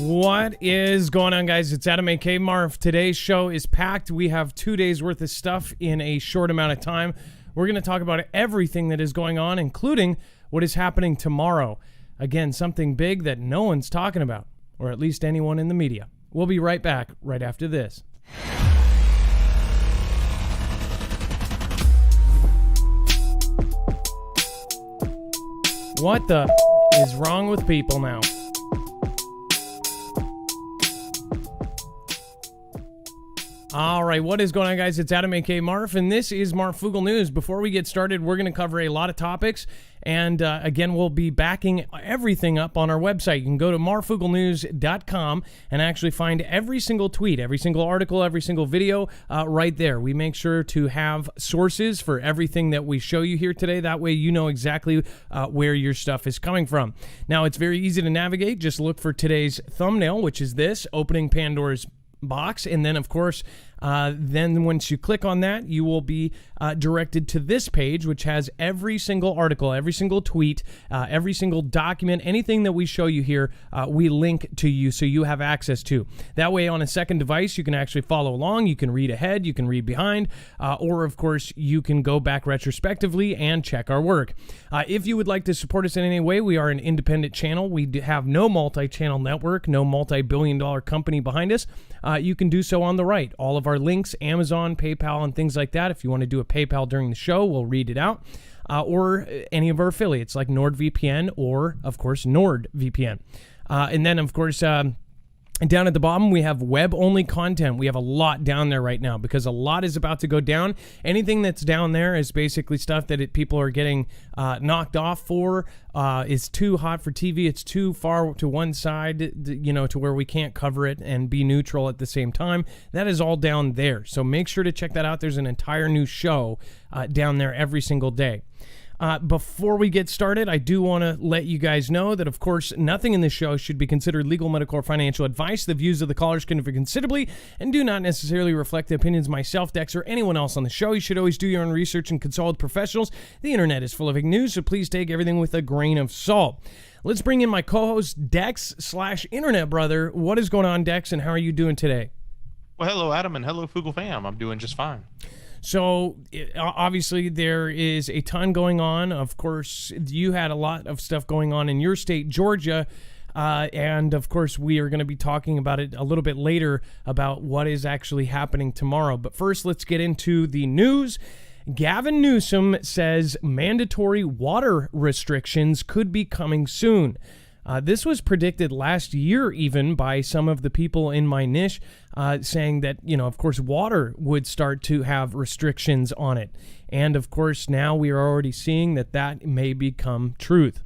What is going on, guys? It's Adam A.K. Marf. Today's show is packed. We have 2 days worth of stuff in a short amount of time. We're going to talk about everything that is going on, including what is happening tomorrow. Again, something big that no one's talking about, or at least anyone in the media. We'll be right back right after this. What the is wrong with people now? All right, what is going on, guys? It's Adam A.K. Marf, and this is Marfoogle News. Before we get started, we're going to cover a lot of topics, and again, we'll be backing everything up on our website. You can go to marfooglenews.com and actually find every single tweet, every single article, every single video right there. We make sure to have sources for everything that we show you here today. That way you know exactly where your stuff is coming from. Now, it's very easy to navigate. Just look for today's thumbnail, which is this, opening Pandora's box, and then of course then once you click on that, you will be directed to this page, which has every single article, every single tweet, every single document, anything that we show you here, we link to you so you have access to. That way, on a second device, you can actually follow along, you can read ahead, you can read behind, or of course you can go back retrospectively and check our work. If you would like to support us in any way, we are an independent channel. We have no multi-channel network, no multi-billion-dollar company behind us. You can do so on the right. All of our links, Amazon, PayPal, and things like that. If you want to do a PayPal during the show, we'll read it out. Or any of our affiliates like NordVPN or, of course, NordVPN. And then, of course, down at the bottom, we have web-only content. We have a lot down there right now because a lot is about to go down. Anything that's down there is basically stuff that people are getting knocked off for. It's too hot for TV. It's too far to one side, you know, to where we can't cover it and be neutral at the same time. That is all down there. So make sure to check that out. There's an entire new show down there every single day. Before we get started, I do want to let you guys know that, of course, nothing in this show should be considered legal, medical, or financial advice. The views of the callers can differ considerably and do not necessarily reflect the opinions of myself, Dex, or anyone else on the show. You should always do your own research and consult with professionals. The internet is full of fake news, so please take everything with a grain of salt. Let's bring in my co-host, Dex/Internet Brother. What is going on, Dex, and how are you doing today? Well, hello, Adam, and hello, Foogle fam. I'm doing just fine. So, obviously, there is a ton going on. Of course, you had a lot of stuff going on in your state, Georgia, and, of course, we are going to be talking about it a little bit later about what is actually happening tomorrow. But first, let's get into the news. Gavin Newsom says mandatory water restrictions could be coming soon. This was predicted last year even by some of the people in my niche saying that, you know, of course, water would start to have restrictions on it. And, of course, now we are already seeing that that may become truth.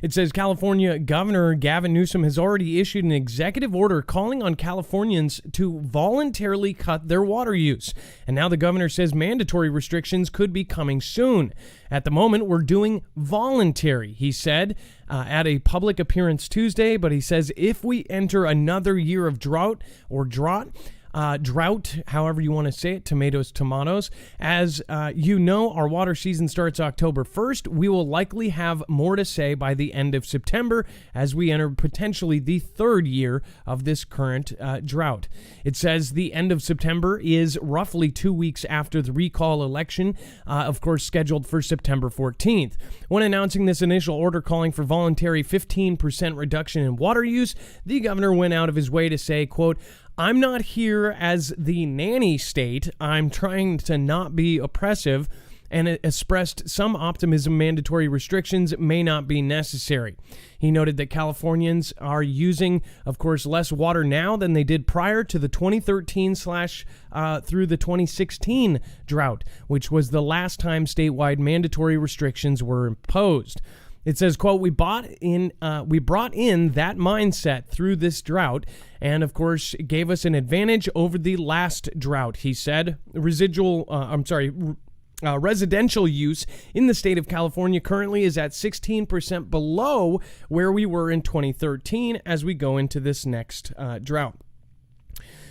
It says California Governor Gavin Newsom has already issued an executive order calling on Californians to voluntarily cut their water use. And now the governor says mandatory restrictions could be coming soon. At the moment, we're doing voluntary, he said at a public appearance Tuesday. But he says if we enter another year of drought, however you want to say it, tomatoes. As you know, our water season starts October 1st. We will likely have more to say by the end of September as we enter potentially the third year of this current drought. It says the end of September is roughly 2 weeks after the recall election, of course, scheduled for September 14th. When announcing this initial order calling for voluntary 15% reduction in water use, the governor went out of his way to say, quote, "I'm not here as the nanny state. I'm trying to not be oppressive," and expressed some optimism mandatory restrictions may not be necessary. He noted that Californians are using, of course, less water now than they did prior to the 2013 through the 2016 drought, which was the last time statewide mandatory restrictions were imposed. It says, quote, we brought in that mindset through this drought and, of course, gave us an advantage over the last drought, he said. Residential use in the state of California currently is at 16% below where we were in 2013 as we go into this next drought.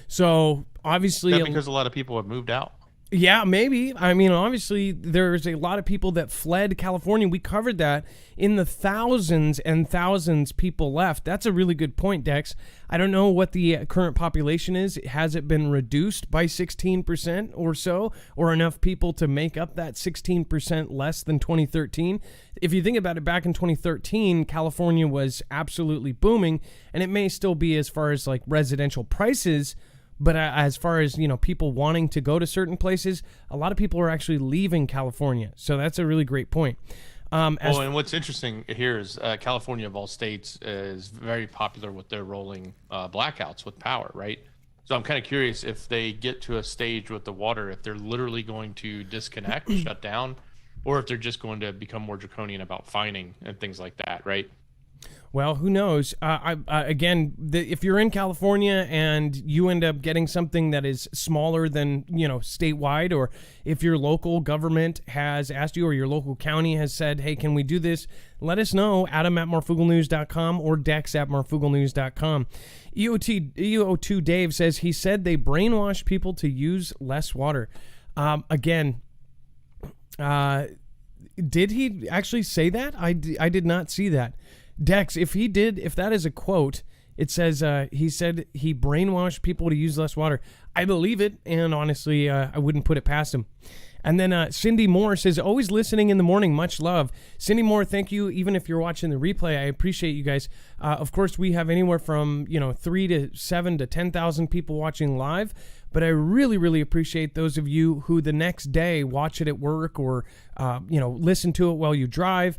So, obviously... Is that because a lot of people have moved out? Yeah, maybe. I mean, obviously, there's a lot of people that fled California. We covered that. In the thousands and thousands people left. That's a really good point, Dex. I don't know what the current population is. Has it been reduced by 16% or so, or enough people to make up that 16% less than 2013? If you think about it, back in 2013, California was absolutely booming, and it may still be as far as like residential prices. But as far as, people wanting to go to certain places, a lot of people are actually leaving California. So that's a really great point. And what's interesting here is California, of all states, is very popular with their rolling blackouts with power, right? So I'm kind of curious if they get to a stage with the water, if they're literally going to disconnect, shut down, or if they're just going to become more draconian about fining and things like that, right? Well, who knows? If you're in California and you end up getting something that is smaller than, statewide, or if your local government has asked you or your local county has said, hey, can we do this? Let us know, adam@marfooglenews.com or dex@marfooglenews.com. EO2 Dave says he said they brainwash people to use less water. Did he actually say that? I did not see that. Dex, if that is a quote, it says he said he brainwashed people to use less water. I believe it, and honestly, I wouldn't put it past him. And then Cindy Moore says, always listening in the morning, much love. Cindy Moore, thank you. Even if you're watching the replay, I appreciate you guys. Of course, we have anywhere from 3 to 7 to 10,000 people watching live. But I really, really appreciate those of you who the next day watch it at work or, listen to it while you drive.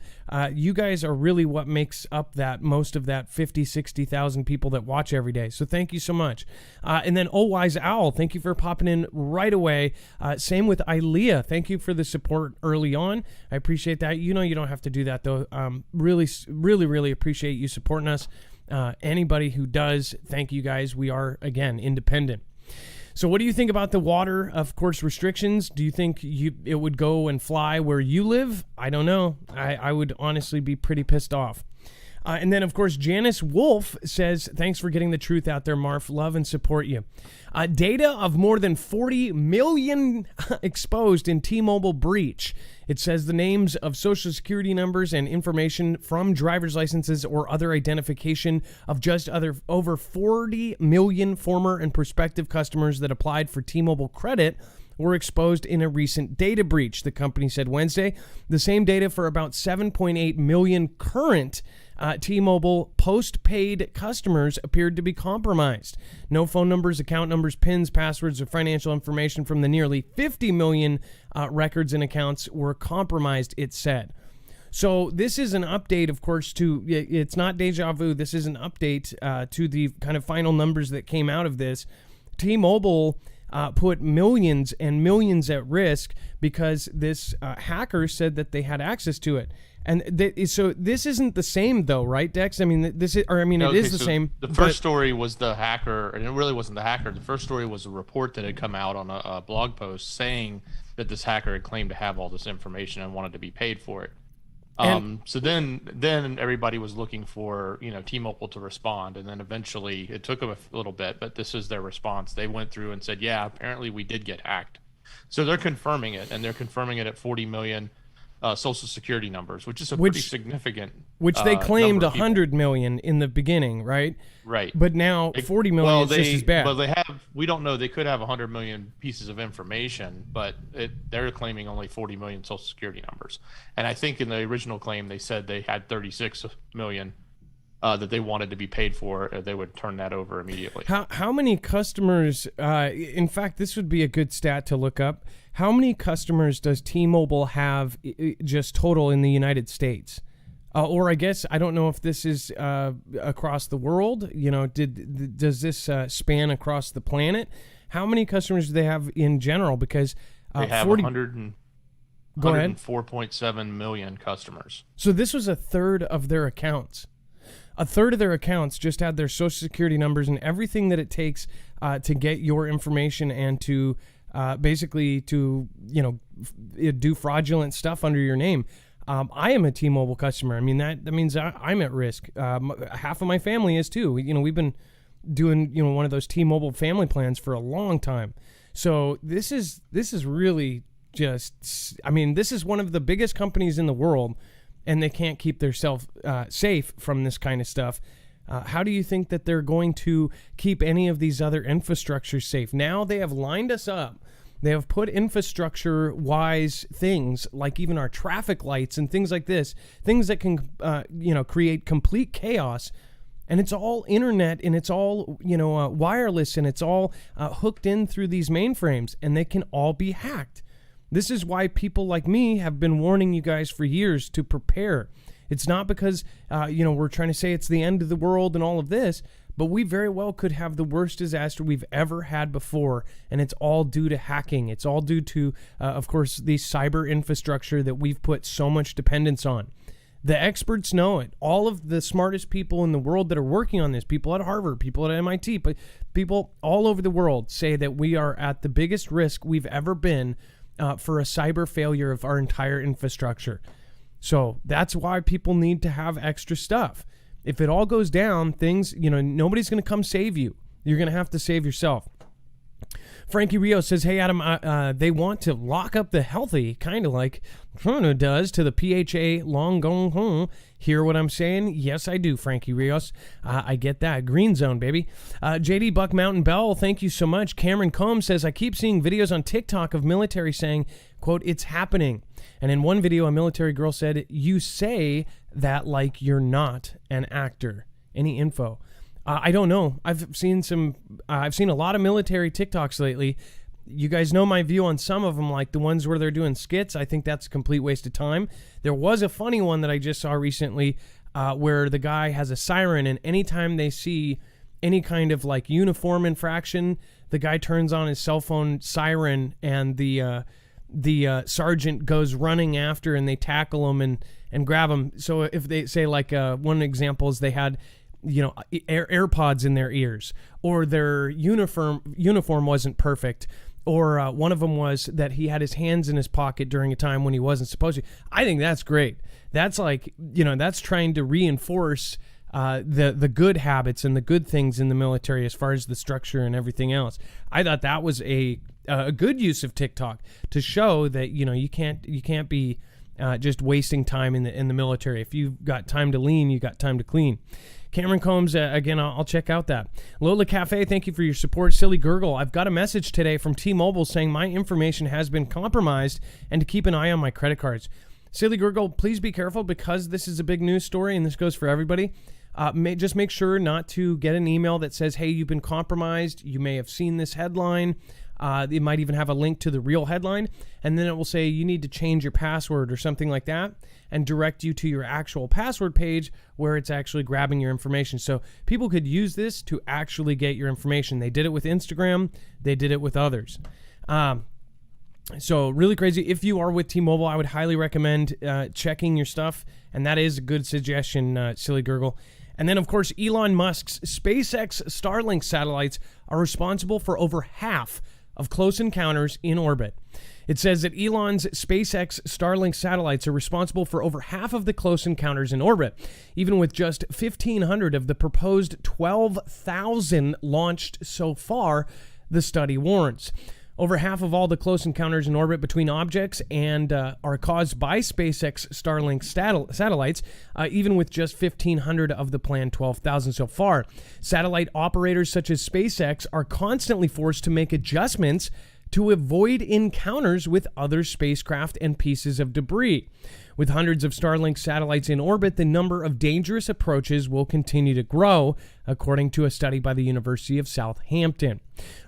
You guys are really what makes up most of that 50, 60,000 people that watch every day. So thank you so much. And then Oh Wise Owl, thank you for popping in right away. Same with Ilea. Thank you for the support early on. I appreciate that. You don't have to do that, though. Really, really, really appreciate you supporting us. Anybody who does, thank you guys. We are, again, independent. So what do you think about the water, of course, restrictions? Do you think it would go and fly where you live? I don't know. I would honestly be pretty pissed off. And then, of course, Janice Wolf says, thanks for getting the truth out there, Marf. Love and support you. Data of more than 40 million exposed in T-Mobile breach. It says the names of social security numbers and information from driver's licenses or other identification of over 40 million former and prospective customers that applied for T-Mobile credit were exposed in a recent data breach, the company said Wednesday. The same data for about 7.8 million current T-Mobile postpaid customers appeared to be compromised. No phone numbers, account numbers, PINs, passwords, or financial information from the nearly 50 million records and accounts were compromised, it said. So this is an update, of course, it's not deja vu. This is an update to the kind of final numbers that came out of this. T-Mobile put millions and millions at risk because this hacker said that they had access to it. And so this isn't the same, though, right, Dex? I mean, it is the same. The first story was the hacker, and it really wasn't the hacker. The first story was a report that had come out on a blog post saying that this hacker had claimed to have all this information and wanted to be paid for it. So then everybody was looking for T-Mobile to respond, and then eventually it took them a little bit, but this is their response. They went through and said, yeah, apparently we did get hacked. So they're confirming it, and they're confirming it at 40 million social security numbers, which is pretty significant. Which they claimed 100 million in the beginning, right? Right. But now 40 million is just as bad. Well, we don't know. They could have 100 million pieces of information, but they're claiming only 40 million social security numbers. And I think in the original claim, they said they had 36 million that they wanted to be paid for. They would turn that over immediately. How many customers, in fact, this would be a good stat to look up. How many customers does T-Mobile have just total in the United States? Or I guess, I don't know if this is across the world. Does this span across the planet? How many customers do they have in general? Because they have 104.7 million customers. So this was a third of their accounts. A third of their accounts just had their social security numbers and everything that it takes to get your information and to basically to do fraudulent stuff under your name. I am a T-Mobile customer. I mean, that means I'm at risk. Half of my family is too. We've been doing one of those T-Mobile family plans for a long time. So this is really just, I mean, this is one of the biggest companies in the world, and they can't keep themselves safe from this kind of stuff. How do you think that they're going to keep any of these other infrastructures safe? Now they have lined us up. They have put infrastructure-wise things, like even our traffic lights and things like this, things that can, create complete chaos. And it's all internet, and it's all, wireless, and it's all hooked in through these mainframes, and they can all be hacked. This is why people like me have been warning you guys for years to prepare. It's not because, we're trying to say it's the end of the world and all of this, but we very well could have the worst disaster we've ever had before, and it's all due to hacking. It's all due to, of course, the cyber infrastructure that we've put so much dependence on. The experts know it. All of the smartest people in the world that are working on this, people at Harvard, people at MIT, but people all over the world say that we are at the biggest risk we've ever been for a cyber failure of our entire infrastructure. So that's why people need to have extra stuff. If it all goes down, things, nobody's going to come save you. You're going to have to save yourself. Frankie Rios says, hey, Adam, they want to lock up the healthy, kind of like Corona does to the PHA long gone home. Hear what I'm saying? Yes, I do, Frankie Rios. I get that. Green zone, baby. JD Buck Mountain Bell, thank you so much. Cameron Combs says, I keep seeing videos on TikTok of military saying, quote, it's happening. And in one video, a military girl said, you say that like you're not an actor. Any info? I don't know. I've seen a lot of military TikToks lately. You guys know my view on some of them, like the ones where they're doing skits. I think that's a complete waste of time. There was a funny one that I just saw recently where the guy has a siren, and anytime they see any kind of like uniform infraction, the guy turns on his cell phone siren, and the sergeant goes running after, and they tackle him and grab him. So if they say, like, one example is they had AirPods in their ears, or their uniform wasn't perfect, or one of them was that he had his hands in his pocket during a time when he wasn't supposed to. I think that's great. That's like, that's trying to reinforce the good habits and the good things in the military as far as the structure and everything else. I thought that was a good use of TikTok to show that you can't be just wasting time in the military. If you've got time to lean, you got time to clean. Cameron Combs, again, I'll check out that. Lola Cafe, thank you for your support. Silly Gurgle, I've got a message today from T-Mobile saying my information has been compromised and to keep an eye on my credit cards. Silly Gurgle, please be careful because this is a big news story and this goes for everybody. Just make sure not to get an email that says, hey, you've been compromised. You may have seen this headline. It might even have a link to the real headline, and then it will say you need to change your password or something like that and direct you to your actual password page where it's actually grabbing your information. So people could use this to actually get your information. They did it with Instagram. They did it with others. So really crazy. If you are with T-Mobile, I would highly recommend checking your stuff, and that is a good suggestion, Silly Gurgle. And then, of course, Elon Musk's SpaceX Starlink satellites are responsible for over half of close encounters in orbit. It says that Elon's SpaceX Starlink satellites are responsible for over half of the close encounters in orbit, even with just 1,500 of the proposed 12,000 launched so far, the study warns. Over half of all the close encounters in orbit between objects and are caused by SpaceX Starlink satellites, even with just 1,500 of the planned 12,000 so far. Satellite operators such as SpaceX are constantly forced to make adjustments to avoid encounters with other spacecraft and pieces of debris. With hundreds of Starlink satellites in orbit, the number of dangerous approaches will continue to grow, according to a study by the University of Southampton.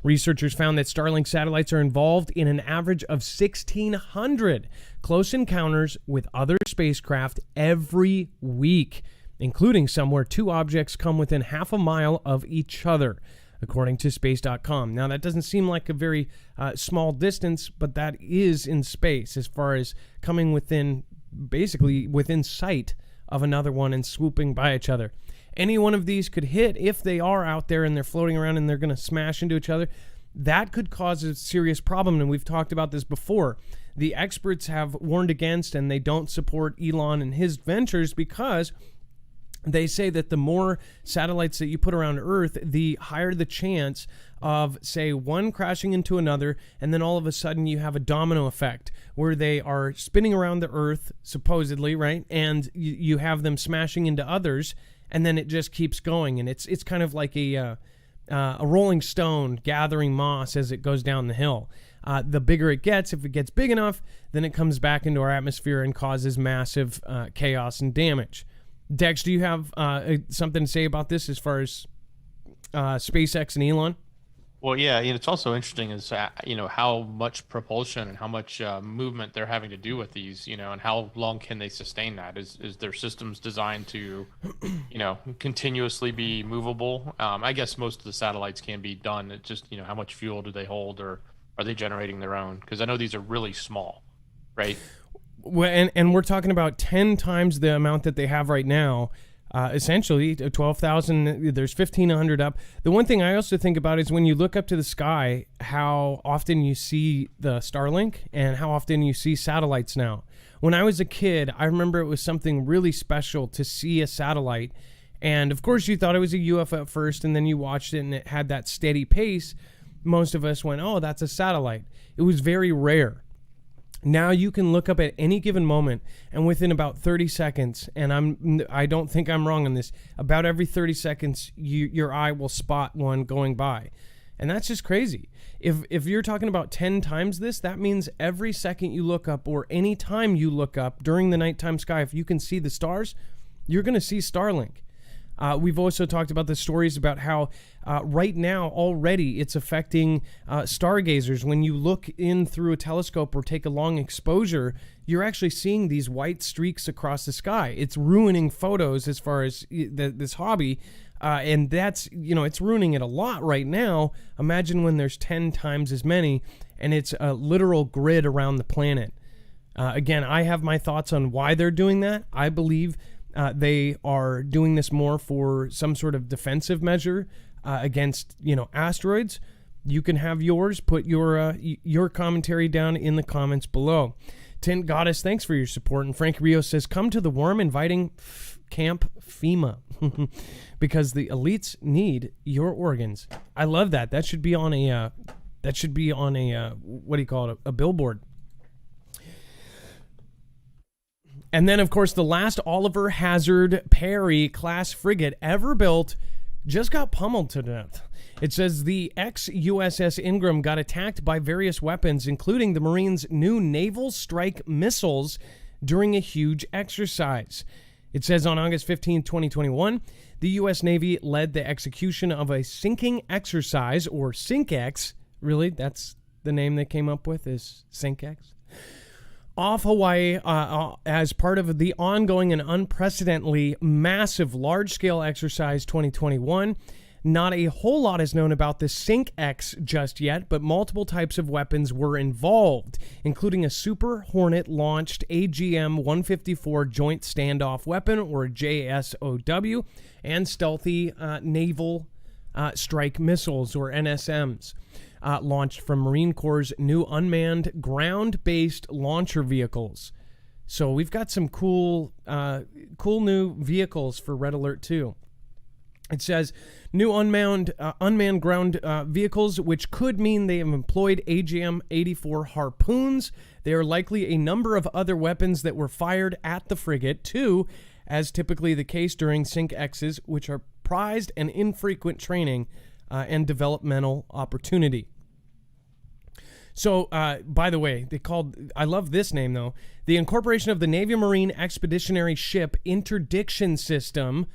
Researchers found that Starlink satellites are involved in an average of 1,600 close encounters with other spacecraft every week, including some where two objects come within half a mile of each other, according to space.com. Now, that doesn't seem like a very small distance, but that is in space as far as coming basically within sight of another one and swooping by each other. Any one of these could hit if they are out there and they're floating around and they're going to smash into each other. That could cause a serious problem, and we've talked about this before. The experts have warned against, and they don't support Elon and his ventures because They say that the more satellites that you put around Earth, the higher the chance of, say, one crashing into another, and then all of a sudden you have a domino effect where they are spinning around the Earth, supposedly, right? And you have them smashing into others, and then it just keeps going. And it's kind of like a rolling stone gathering moss as it goes down the hill. The bigger it gets, if it gets big enough, then it comes back into our atmosphere and causes massive chaos and damage. Dex, do you have something to say about this as far as SpaceX and Elon? Well, yeah, it's also interesting is how much propulsion and how much movement they're having to do with these, and how long can they sustain that? Is their systems designed to, continuously be movable? I guess most of the satellites can be done. It's just, how much fuel do they hold, or are they generating their own? Because I know these are really small, right? Well, and we're talking about 10 times the amount that they have right now. Essentially, 12,000, there's 1,500 up. The one thing I also think about is when you look up to the sky, how often you see the Starlink and how often you see satellites now. When I was a kid, I remember it was something really special to see a satellite. And of course, you thought it was a UFO at first, and then you watched it and it had that steady pace. Most of us went, oh, that's a satellite. It was very rare. Now you can look up at any given moment, and within about 30 seconds, and I don't think I'm wrong on this, about every 30 seconds, your eye will spot one going by. And that's just crazy. If you're talking about 10 times this, that means every second you look up, or any time you look up during the nighttime sky, if you can see the stars, you're going to see Starlink. We've also talked about the stories about how right now already it's affecting stargazers. When you look in through a telescope or take a long exposure, you're actually seeing these white streaks across the sky. It's ruining photos as far as this hobby. And that's, it's ruining it a lot right now. Imagine when there's 10 times as many, and it's a literal grid around the planet. Again, I have my thoughts on why they're doing that. I believe they are doing this more for some sort of defensive measure against, asteroids. You can have yours. Put your commentary down in the comments below. Tint Goddess, thanks for your support. And Frank Rio says, come to the warm, inviting Camp FEMA because the elites need your organs. I love that. That should be on a what do you call it? A billboard. And then, of course, the last Oliver Hazard Perry class frigate ever built just got pummeled to death. It says the ex-USS Ingram got attacked by various weapons, including the Marines' new naval strike missiles during a huge exercise. It says on August 15, 2021, the U.S. Navy led the execution of a sinking exercise, or SINKEX. Really? That's the name they came up with, is SINKEX? Off Hawaii as part of the ongoing and unprecedentedly massive large-scale exercise 2021. Not a whole lot is known about the SINKEX just yet, but multiple types of weapons were involved, including a Super Hornet-launched AGM-154 Joint Standoff Weapon, or JSOW, and stealthy naval strike missiles, or NSMs. Launched from Marine Corps' new unmanned ground-based launcher vehicles. So we've got some cool new vehicles for Red Alert 2. It says new unmanned ground vehicles, which could mean they have employed AGM-84 harpoons. They are likely a number of other weapons that were fired at the frigate, too, as typically the case during SINKEXs, which are prized and infrequent training and developmental opportunity. So, by the way, I love this name though, the incorporation of the Navy Marine Expeditionary Ship Interdiction System,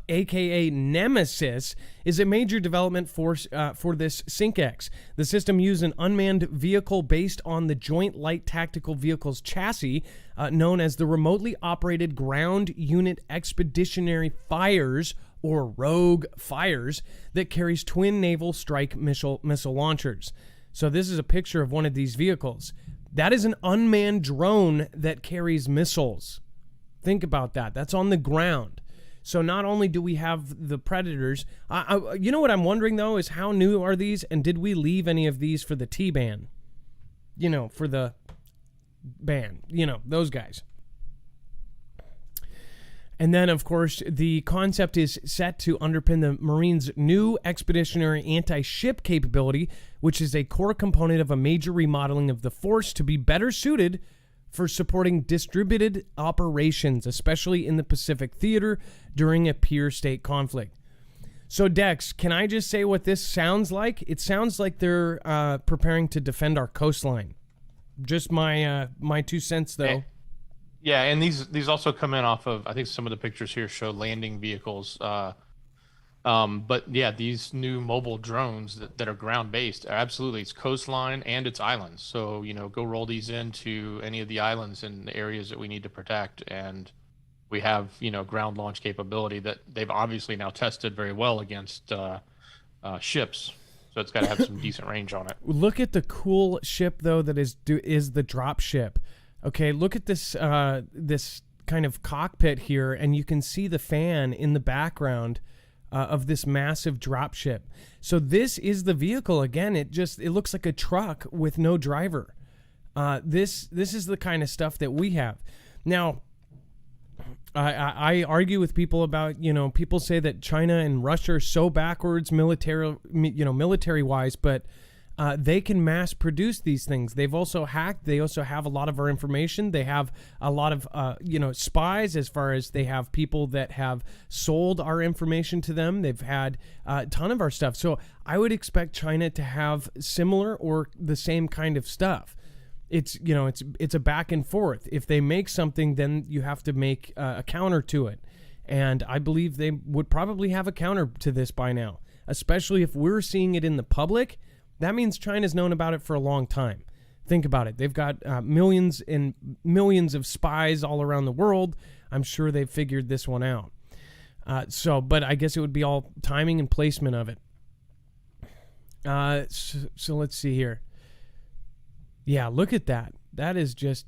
aka Nemesis, is a major development for this SINKEX. The system used an unmanned vehicle based on the Joint Light Tactical Vehicles chassis, known as the Remotely Operated Ground Unit Expeditionary Fires, or Rogue Fires, that carries twin naval strike missile launchers. So this is a picture of one of these vehicles. That is an unmanned drone that carries missiles. Think about that. That's on the ground. So not only do we have the Predators, you know what I'm wondering though is how new are these, and did we leave any of these for the T-band? For the band, those guys. And then, of course, the concept is set to underpin the Marines' new expeditionary anti-ship capability, which is a core component of a major remodeling of the force to be better suited for supporting distributed operations, especially in the Pacific Theater during a peer state conflict. So, Dex, can I just say what this sounds like? It sounds like they're preparing to defend our coastline. Just my 2 cents, though. Yeah, and these also come in off of, I think some of the pictures here show landing vehicles. But yeah, these new mobile drones that are ground based are absolutely, it's coastline and it's islands. So, go roll these into any of the islands and the areas that we need to protect. And we have, ground launch capability that they've obviously now tested very well against ships. So it's got to have some decent range on it. Look at the cool ship, though, that is the drop ship. Okay, look at this this kind of cockpit here, and you can see the fan in the background of this massive dropship. So this is the vehicle. Again, it looks like a truck with no driver. This is the kind of stuff that we have. Now, I argue with people about, people say that China and Russia are so backwards military-wise, but they can mass produce these things. They've also hacked. They also have a lot of our information. They have a lot of, spies, as far as they have people that have sold our information to them. They've had a ton of our stuff. So I would expect China to have similar or the same kind of stuff. It's a back and forth. If they make something, then you have to make a counter to it. And I believe they would probably have a counter to this by now, especially if we're seeing it in the public. That means China's known about it for a long time. Think about it. They've got millions and millions of spies all around the world. I'm sure they've figured this one out. But I guess it would be all timing and placement of it. So let's see here. Yeah, look at that. That is just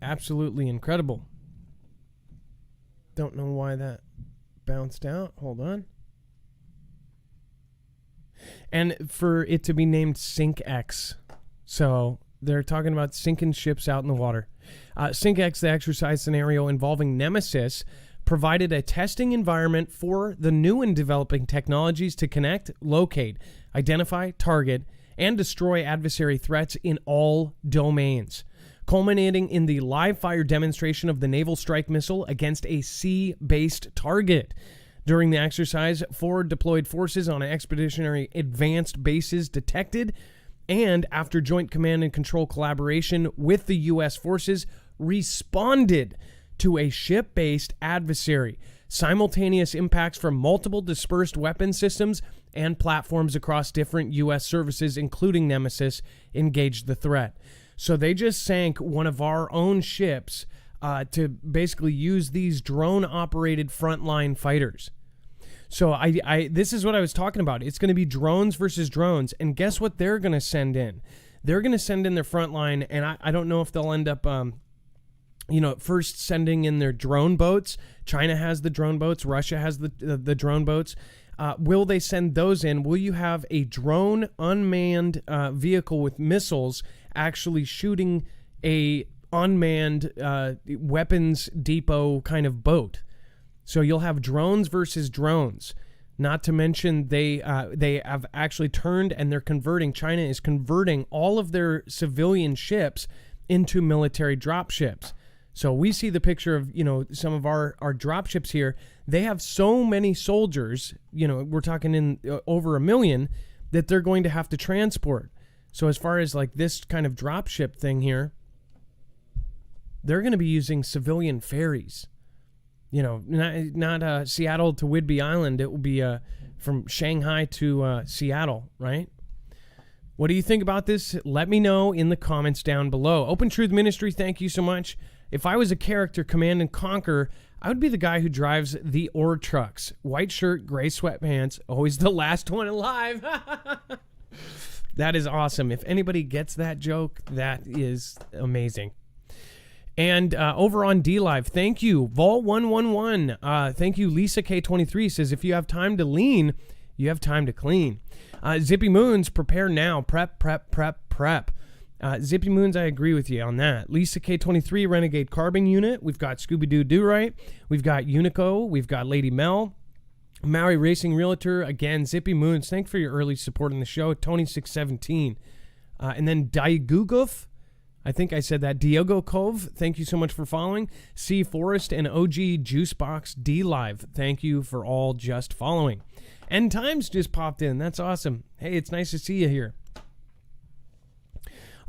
absolutely incredible. Don't know why that bounced out. Hold on. And for it to be named SinkX. So they're talking about sinking ships out in the water. SinkX, the exercise scenario involving Nemesis, provided a testing environment for the new and developing technologies to connect, locate, identify, target, and destroy adversary threats in all domains, culminating in the live fire demonstration of the Naval Strike Missile against a sea-based target. During the exercise, forward deployed forces on expeditionary advanced bases detected, and after joint command and control collaboration with the U.S. forces, responded to a ship-based adversary. Simultaneous impacts from multiple dispersed weapon systems and platforms across different U.S. services, including Nemesis, engaged the threat. So they just sank one of our own ships to basically use these drone-operated frontline fighters. So this is what I was talking about. It's going to be drones versus drones, and guess what they're going to send in? They're going to send in their frontline, and I don't know if they'll end up first sending in their drone boats. China has the drone boats. Russia has the drone boats. Will they send those in? Will you have a drone unmanned vehicle with missiles actually shooting a unmanned weapons depot kind of boat? So you'll have drones versus drones. Not to mention they have actually turned and they're converting. China is converting all of their civilian ships into military drop ships. So we see the picture of, some of our drop ships here. They have so many soldiers, we're talking in over 1 million, that they're going to have to transport. So as far as like this kind of drop ship thing here, they're going to be using civilian ferries. Not Seattle to Whidbey Island. It will be from Shanghai to Seattle, right? What do you think about this? Let me know in the comments down below. Open Truth Ministry, thank you so much. If I was a character, Command and Conquer, I would be the guy who drives the ore trucks. White shirt, gray sweatpants, always the last one alive. That is awesome. If anybody gets that joke, that is amazing. And over on DLive, thank you, Vault111. Thank you, Lisa K23 says, if you have time to lean, you have time to clean. Zippy Moons, prepare now. Prep. Zippy Moons, I agree with you on that. Lisa K23, Renegade Carbon Unit. We've got Scooby-Doo Do-Right. We've got Unico. We've got Lady Mel. Maui Racing Realtor. Again, Zippy Moons, thanks for your early support in the show. Tony617. And then Daiguguf. I think I said that. Diogo Cove, thank you so much for following. C Forest and OG Juicebox D Live, thank you for all just following. End Times just popped in. That's awesome. Hey, it's nice to see you here.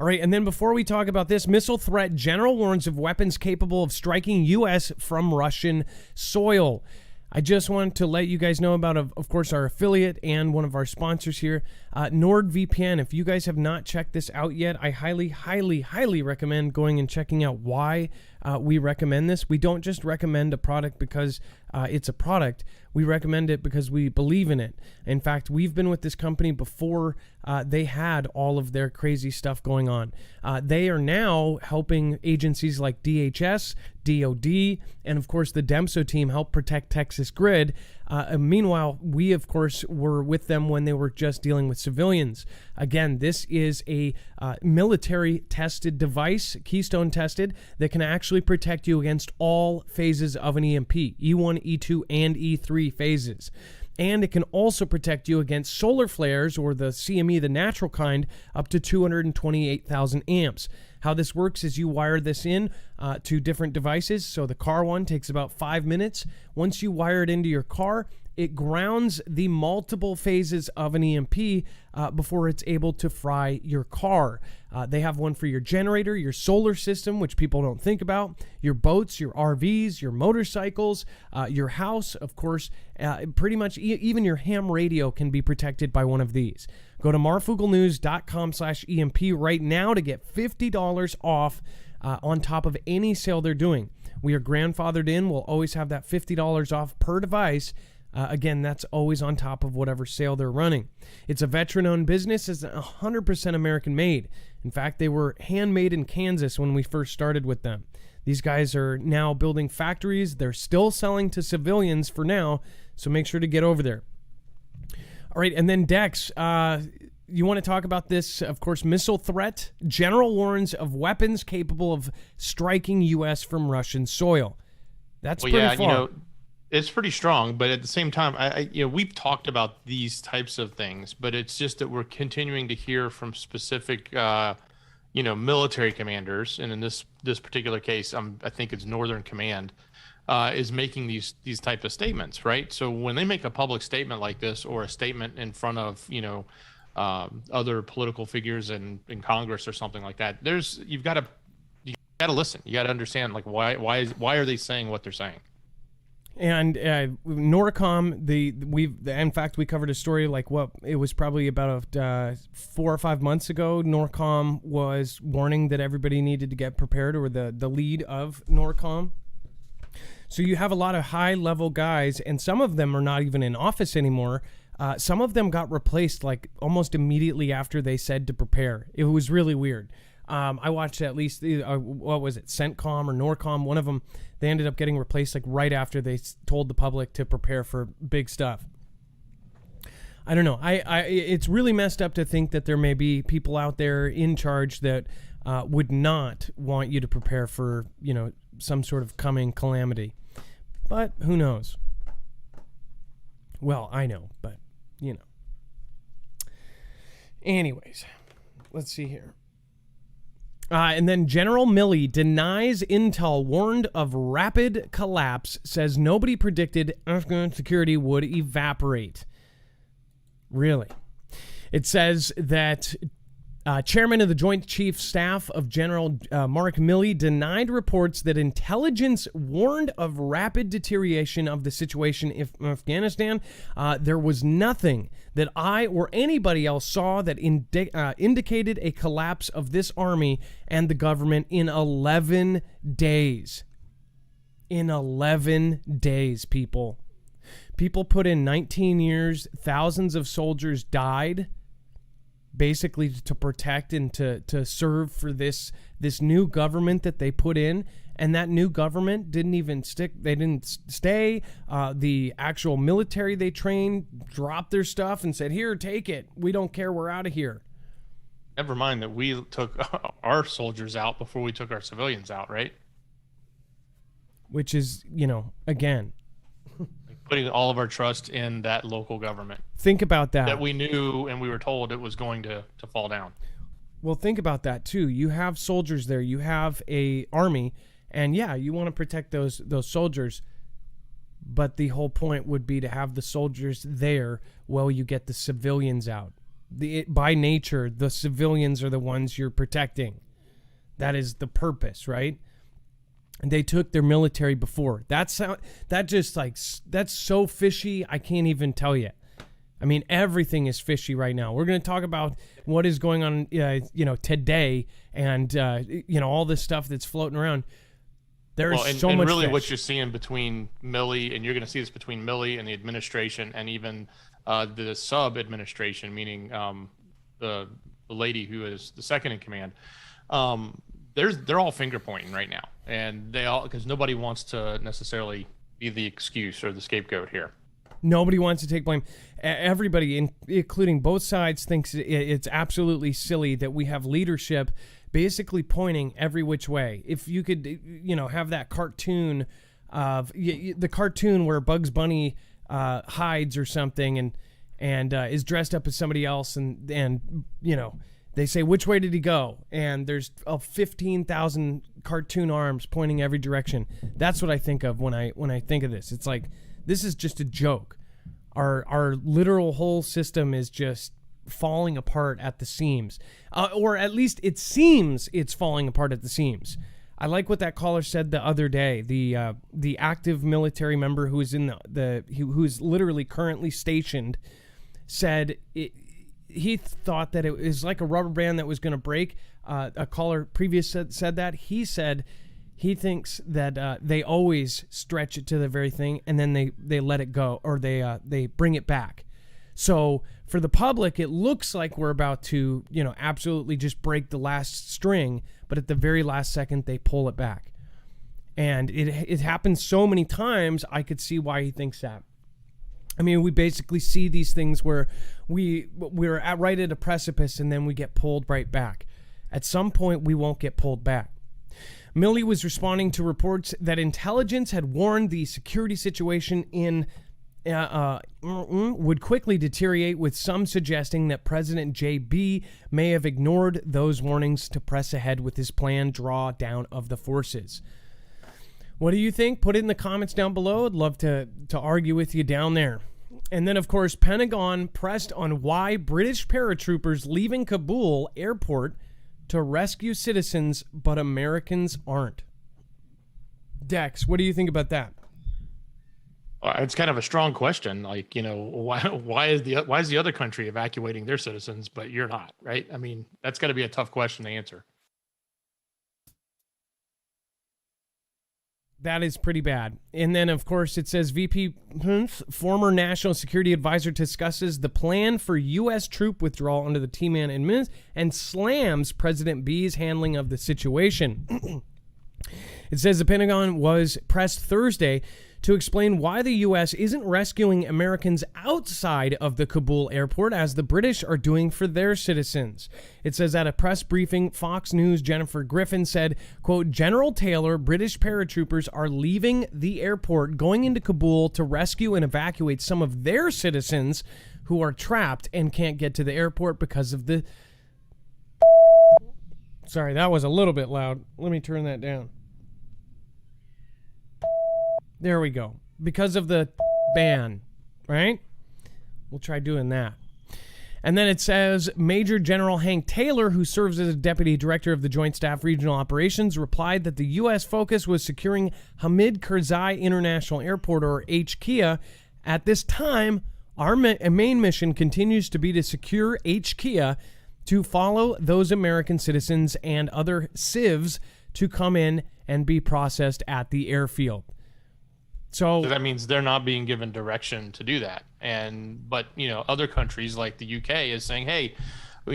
All right, and then before we talk about this, missile threat, General warns of weapons capable of striking U.S. from Russian soil. I just want to let you guys know about, of course, our affiliate and one of our sponsors here, NordVPN. If you guys have not checked this out yet, I highly, highly, highly recommend going and checking out why we recommend this. We don't just recommend a product because it's a product. We recommend it because we believe in it. In fact, we've been with this company before they had all of their crazy stuff going on. They are now helping agencies like DHS, DOD, and of course the DEMSO team help protect Texas Grid. Meanwhile, we of course were with them when they were just dealing with civilians. Again, this is a military tested device, Keystone tested, that can actually protect you against all phases of an EMP, E1, E2, and E3 phases. And it can also protect you against solar flares, or the CME, the natural kind, up to 228,000 amps. How this works is you wire this in to different devices. So the car one takes about 5 minutes. Once you wire it into your car, it grounds the multiple phases of an EMP before it's able to fry your car. They have one for your generator, your solar system, which people don't think about, your boats, your RVs, your motorcycles, your house, of course. Pretty much even your ham radio can be protected by one of these. Go to marfooglenews.com/EMP right now to get $50 off on top of any sale they're doing. We are grandfathered in. We'll always have that $50 off per device. Again, that's always on top of whatever sale they're running. It's a veteran-owned business. It's 100% American-made. In fact, they were handmade in Kansas when we first started with them. These guys are now building factories. They're still selling to civilians for now, so make sure to get over there. All right, and then Dex, you want to talk about this, of course, missile threat. General warns of weapons capable of striking U.S. from Russian soil. That's pretty far. You know, it's pretty strong, but at the same time, we've talked about these types of things, but it's just that we're continuing to hear from specific, military commanders, and in this particular case, I think it's Northern Command, is making these type of statements, right? So when they make a public statement like this, or a statement in front of other political figures in Congress or something like that, you got to listen. You got to understand, like, why are they saying what they're saying? And Norcom, in fact, we covered a story it was probably about 4 or 5 months ago. Norcom was warning that everybody needed to get prepared, or the lead of Norcom. So you have a lot of high-level guys, and some of them are not even in office anymore. Some of them got replaced almost immediately after they said to prepare. It was really weird. I watched at least, what was it, CENTCOM or Norcom, one of them, they ended up getting replaced right after they told the public to prepare for big stuff. I don't know. It's really messed up to think that there may be people out there in charge that would not want you to prepare for, some sort of coming calamity. But who knows? Well, I know, but, Anyways, let's see here. And then General Milley denies intel warned of rapid collapse, says nobody predicted Afghan security would evaporate. Really? It says that Chairman of the Joint Chief Staff of General Mark Milley denied reports that intelligence warned of rapid deterioration of the situation in Afghanistan. There was nothing that I or anybody else saw that indicated a collapse of this army and the government in 11 days. In 11 days, people. People put in 19 years, thousands of soldiers died, basically to protect and to serve for this new government that they put in, and that new government didn't even stick. They didn't stay. The actual military they trained dropped their stuff and said, "Here, take it. We don't care. We're out of here." Never mind that we took our soldiers out before we took our civilians out, right? Which is, again, Like putting all of our trust in that local government think about that. that we knew and we were told it was going to fall down. Well, think about that too. You have soldiers there. You have a army, and yeah, you want to protect those soldiers. But the whole point would be to have the soldiers there while you get the civilians out. By nature, the civilians are the ones you're protecting. That is the purpose, right? And they took their military before. That's so fishy. I can't even tell you. I mean, everything is fishy right now. We're going to talk about what is going on, today, and all this stuff that's floating around. There's so much. Really, fish. what you're seeing between Milley, and you're going to see this between Milley and the administration, and even the sub administration, meaning the lady who is the second in command. They're all finger pointing right now, and because nobody wants to necessarily be the excuse or the scapegoat here. Nobody wants to take blame. Everybody, including both sides, thinks it's absolutely silly that we have leadership basically pointing every which way. If you could, have that cartoon of the cartoon where Bugs Bunny hides or something and is dressed up as somebody else, and they say, which way did he go? And there's 15,000 cartoon arms pointing every direction. That's what I think of when I think of this. It's like, this is just a joke. Our literal whole system is just falling apart at the seams, or at least it seems it's falling apart at the seams. I like what that caller said the other day. The active military member who is who is literally currently stationed said he thought that it was like a rubber band that was going to break. A caller previous said that. He said he thinks that they always stretch it to the very thing, and then they let it go, or they bring it back. So for the public, it looks like we're about to, absolutely just break the last string, but at the very last second, they pull it back. And it happens so many times, I could see why he thinks that. I mean, we basically see these things where we're right at a precipice, and then we get pulled right back. At some point, we won't get pulled back. Milley was responding to reports that intelligence had warned the security situation would quickly deteriorate, with some suggesting that President JB may have ignored those warnings to press ahead with his planned drawdown of the forces. What do you think? Put it in the comments down below. I'd love to argue with you down there. And then, of course, Pentagon pressed on why British paratroopers leaving Kabul airport to rescue citizens, but Americans aren't. Dex, what do you think about that? It's kind of a strong question. Like, why is the other country evacuating their citizens, but you're not, right? I mean, that's got to be a tough question to answer. That is pretty bad. And then, of course, it says VP Pence, former national security advisor, discusses the plan for U.S. troop withdrawal under the T-Man administration and slams President B's handling of the situation. It says the Pentagon was pressed Thursday to explain why the U.S. isn't rescuing Americans outside of the Kabul airport as the British are doing for their citizens. It says at a press briefing, Fox News' Jennifer Griffin said, quote, General Taylor, British paratroopers are leaving the airport, going into Kabul to rescue and evacuate some of their citizens who are trapped and can't get to the airport because of the... Sorry, that was a little bit loud. Let me turn that down. There we go. Because of the ban, right? We'll try doing that. And then it says Major General Hank Taylor, who serves as a deputy director of the Joint Staff Regional Operations, replied that the U.S. focus was securing Hamid Karzai International Airport, or HKIA. At this time, our main mission continues to be to secure HKIA to follow those American citizens and other civs to come in and be processed at the airfield. So that means they're not being given direction to do that. But other countries like the UK is saying, hey,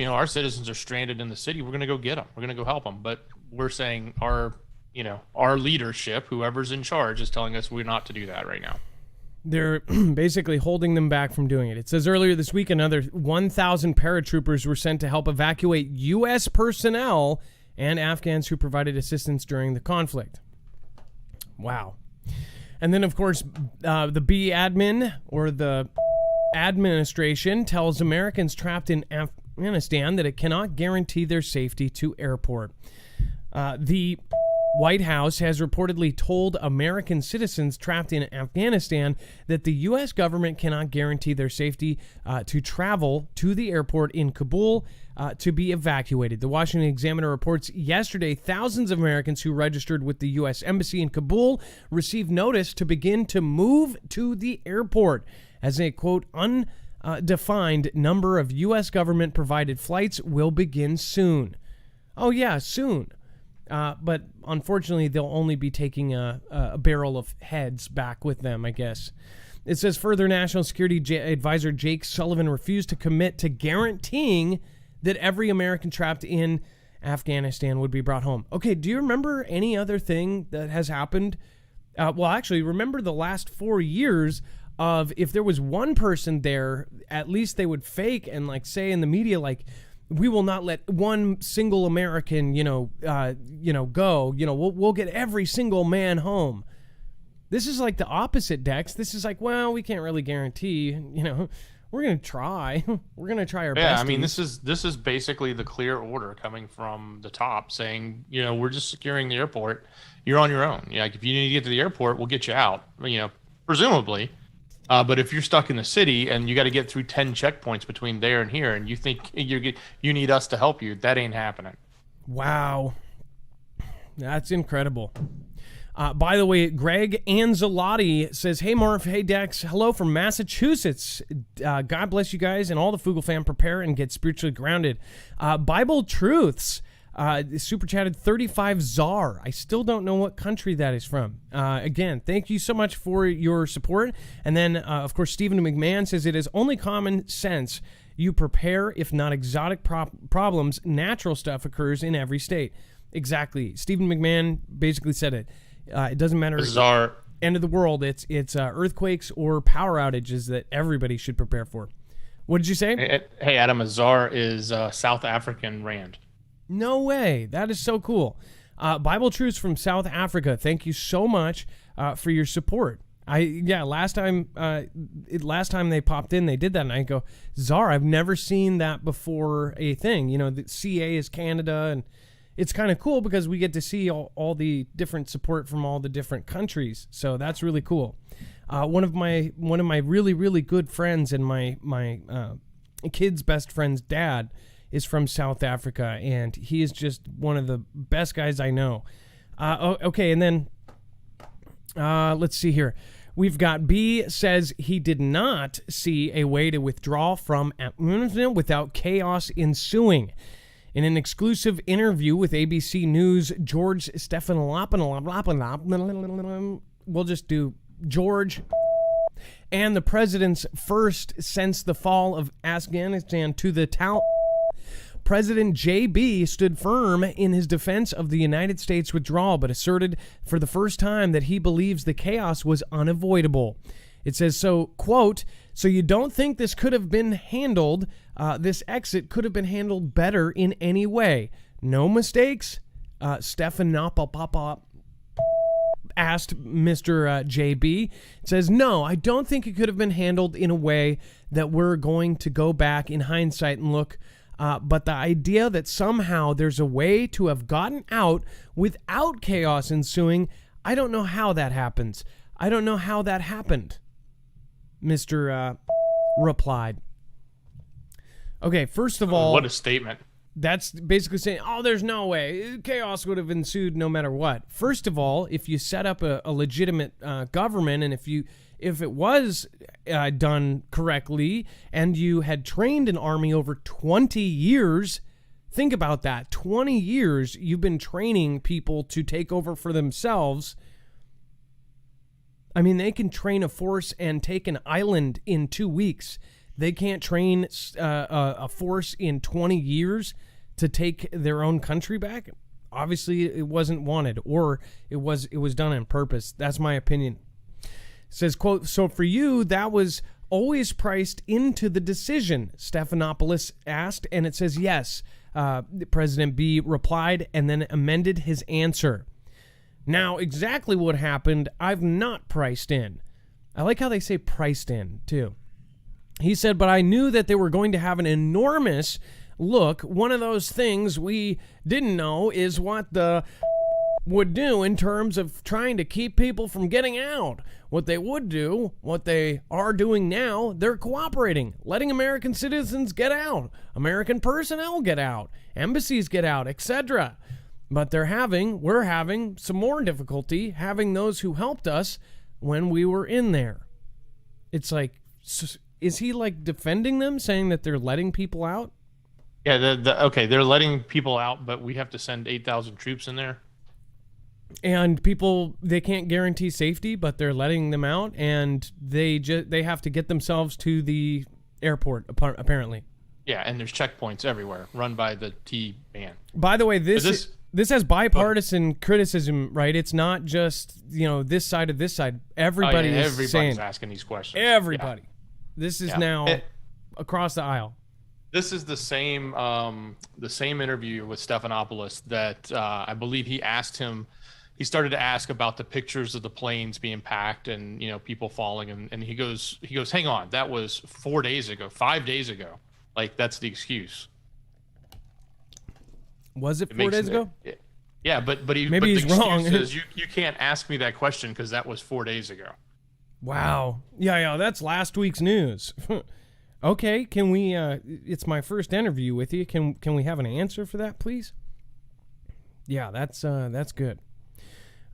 our citizens are stranded in the city. We're going to go get them. We're going to go help them. But we're saying our leadership, whoever's in charge, is telling us we're not to do that right now. They're basically holding them back from doing it. It says earlier this week, another 1,000 paratroopers were sent to help evacuate U.S. personnel and Afghans who provided assistance during the conflict. Wow. And then, of course, the B admin, or the administration, tells Americans trapped in Afghanistan that it cannot guarantee their safety to airport. The White House has reportedly told American citizens trapped in Afghanistan that the U.S. government cannot guarantee their safety to travel to the airport in Kabul to be evacuated. The Washington Examiner reports yesterday thousands of Americans who registered with the U.S. Embassy in Kabul received notice to begin to move to the airport as a, quote, undefined number of U.S. government-provided flights will begin soon. Oh, yeah, soon. But unfortunately, they'll only be taking a barrel of heads back with them, I guess. It says further, National Security Advisor Jake Sullivan refused to commit to guaranteeing that every American trapped in Afghanistan would be brought home. Okay, do you remember any other thing that has happened? Well, actually, remember the last 4 years of if there was one person there, at least they would fake and like say in the media, like, we will not let one single American, go. We'll get every single man home. This is like the opposite, Dex. This is like, well, we can't really guarantee. We're gonna try. We're gonna try our best. Yeah, I mean, this is basically the clear order coming from the top, saying, we're just securing the airport. You're on your own. Like if you need to get to the airport, we'll get you out. Presumably. But if you're stuck in the city and you got to get through 10 checkpoints between there and here, and you think you need us to help you, that ain't happening. Wow. That's incredible. By the way, Greg Anzalotti says, hey, Marf, hey, Dex, hello from Massachusetts. God bless you guys and all the Foogle fam. Prepare and get spiritually grounded. Bible Truths. Super chatted 35 Czar. I still don't know what country that is from. Again, thank you so much for your support. And then, of course, Stephen McMahon says it is only common sense you prepare, if not exotic problems, natural stuff occurs in every state. Exactly. Stephen McMahon basically said it. It doesn't matter. Czar. End of the world. It's earthquakes or power outages that everybody should prepare for. What did you say? Hey, Adam, a Czar is South African rand. No way. That is so cool. Bible Truths from South Africa. Thank you so much for your support. Last time they popped in, they did that, and I go, Czar, I've never seen that before a thing. The CA is Canada, and it's kind of cool because we get to see all the different support from all the different countries. So that's really cool. One of my really, really good friends and my kid's best friend's dad is from South Africa, and he is just one of the best guys I know. Okay, and then let's see here. We've got B says he did not see a way to withdraw from Afghanistan without chaos ensuing. In an exclusive interview with ABC News, George Stephanopoulos, we'll just do George, and the president's first since the fall of Afghanistan to the Taliban, President JB stood firm in his defense of the United States withdrawal, but asserted for the first time that he believes the chaos was unavoidable. It says, so, quote, so you don't think this could have been handled, this exit could have been handled better in any way? No mistakes? Stephanopoulos asked Mr. JB. It says, no, I don't think it could have been handled in a way that we're going to go back in hindsight and look. But the idea that somehow there's a way to have gotten out without chaos ensuing, I don't know how that happens. I don't know how that happened, Mr. Replied. Okay, first of all... What a statement. That's basically saying, oh, there's no way. Chaos would have ensued no matter what. First of all, if you set up a legitimate government, and if it was done correctly and you had trained an army over 20 years, think about that. 20 years you've been training people to take over for themselves. I mean, they can train a force and take an island in 2 weeks. They can't train a force in 20 years to take their own country back. Obviously, it wasn't wanted, or it was done on purpose. That's my opinion. says, quote, "So for you, that was always priced into the decision?" Stephanopoulos asked, and it says yes. President B replied and then amended his answer. Now, exactly what happened, I've not priced in. I like how they say priced in, too. He said, but I knew that they were going to have an enormous look. One of those things we didn't know is what the would do in terms of trying to keep people from getting out. What they would do, what they are doing now, they're cooperating, letting American citizens get out, American personnel get out, embassies get out, etc. But we're having some more difficulty having those who helped us when we were in there. It's like, is he like defending them, saying that they're letting people out? Yeah, okay, they're letting people out, but we have to send 8,000 troops in there. And people, they can't guarantee safety, but they're letting them out, and they have to get themselves to the airport, apparently. Yeah, and there's checkpoints everywhere, run by the T-man. By the way, this has bipartisan criticism, right? It's not just, this side of this side. Everybody's saying, asking these questions. Everybody. Yeah. This is now across the aisle. This is the same interview with Stephanopoulos that I believe he asked him. He started to ask about the pictures of the planes being packed and people falling, and he goes, hang on, that was 4 days ago, 5 days ago. Like, that's the excuse. Was it 4 days ago? Yeah, but he's wrong. Says, you can't ask me that question because that was 4 days ago. Wow. Yeah, that's last week's news. Okay, can we? It's my first interview with you. Can we have an answer for that, please? Yeah, that's good.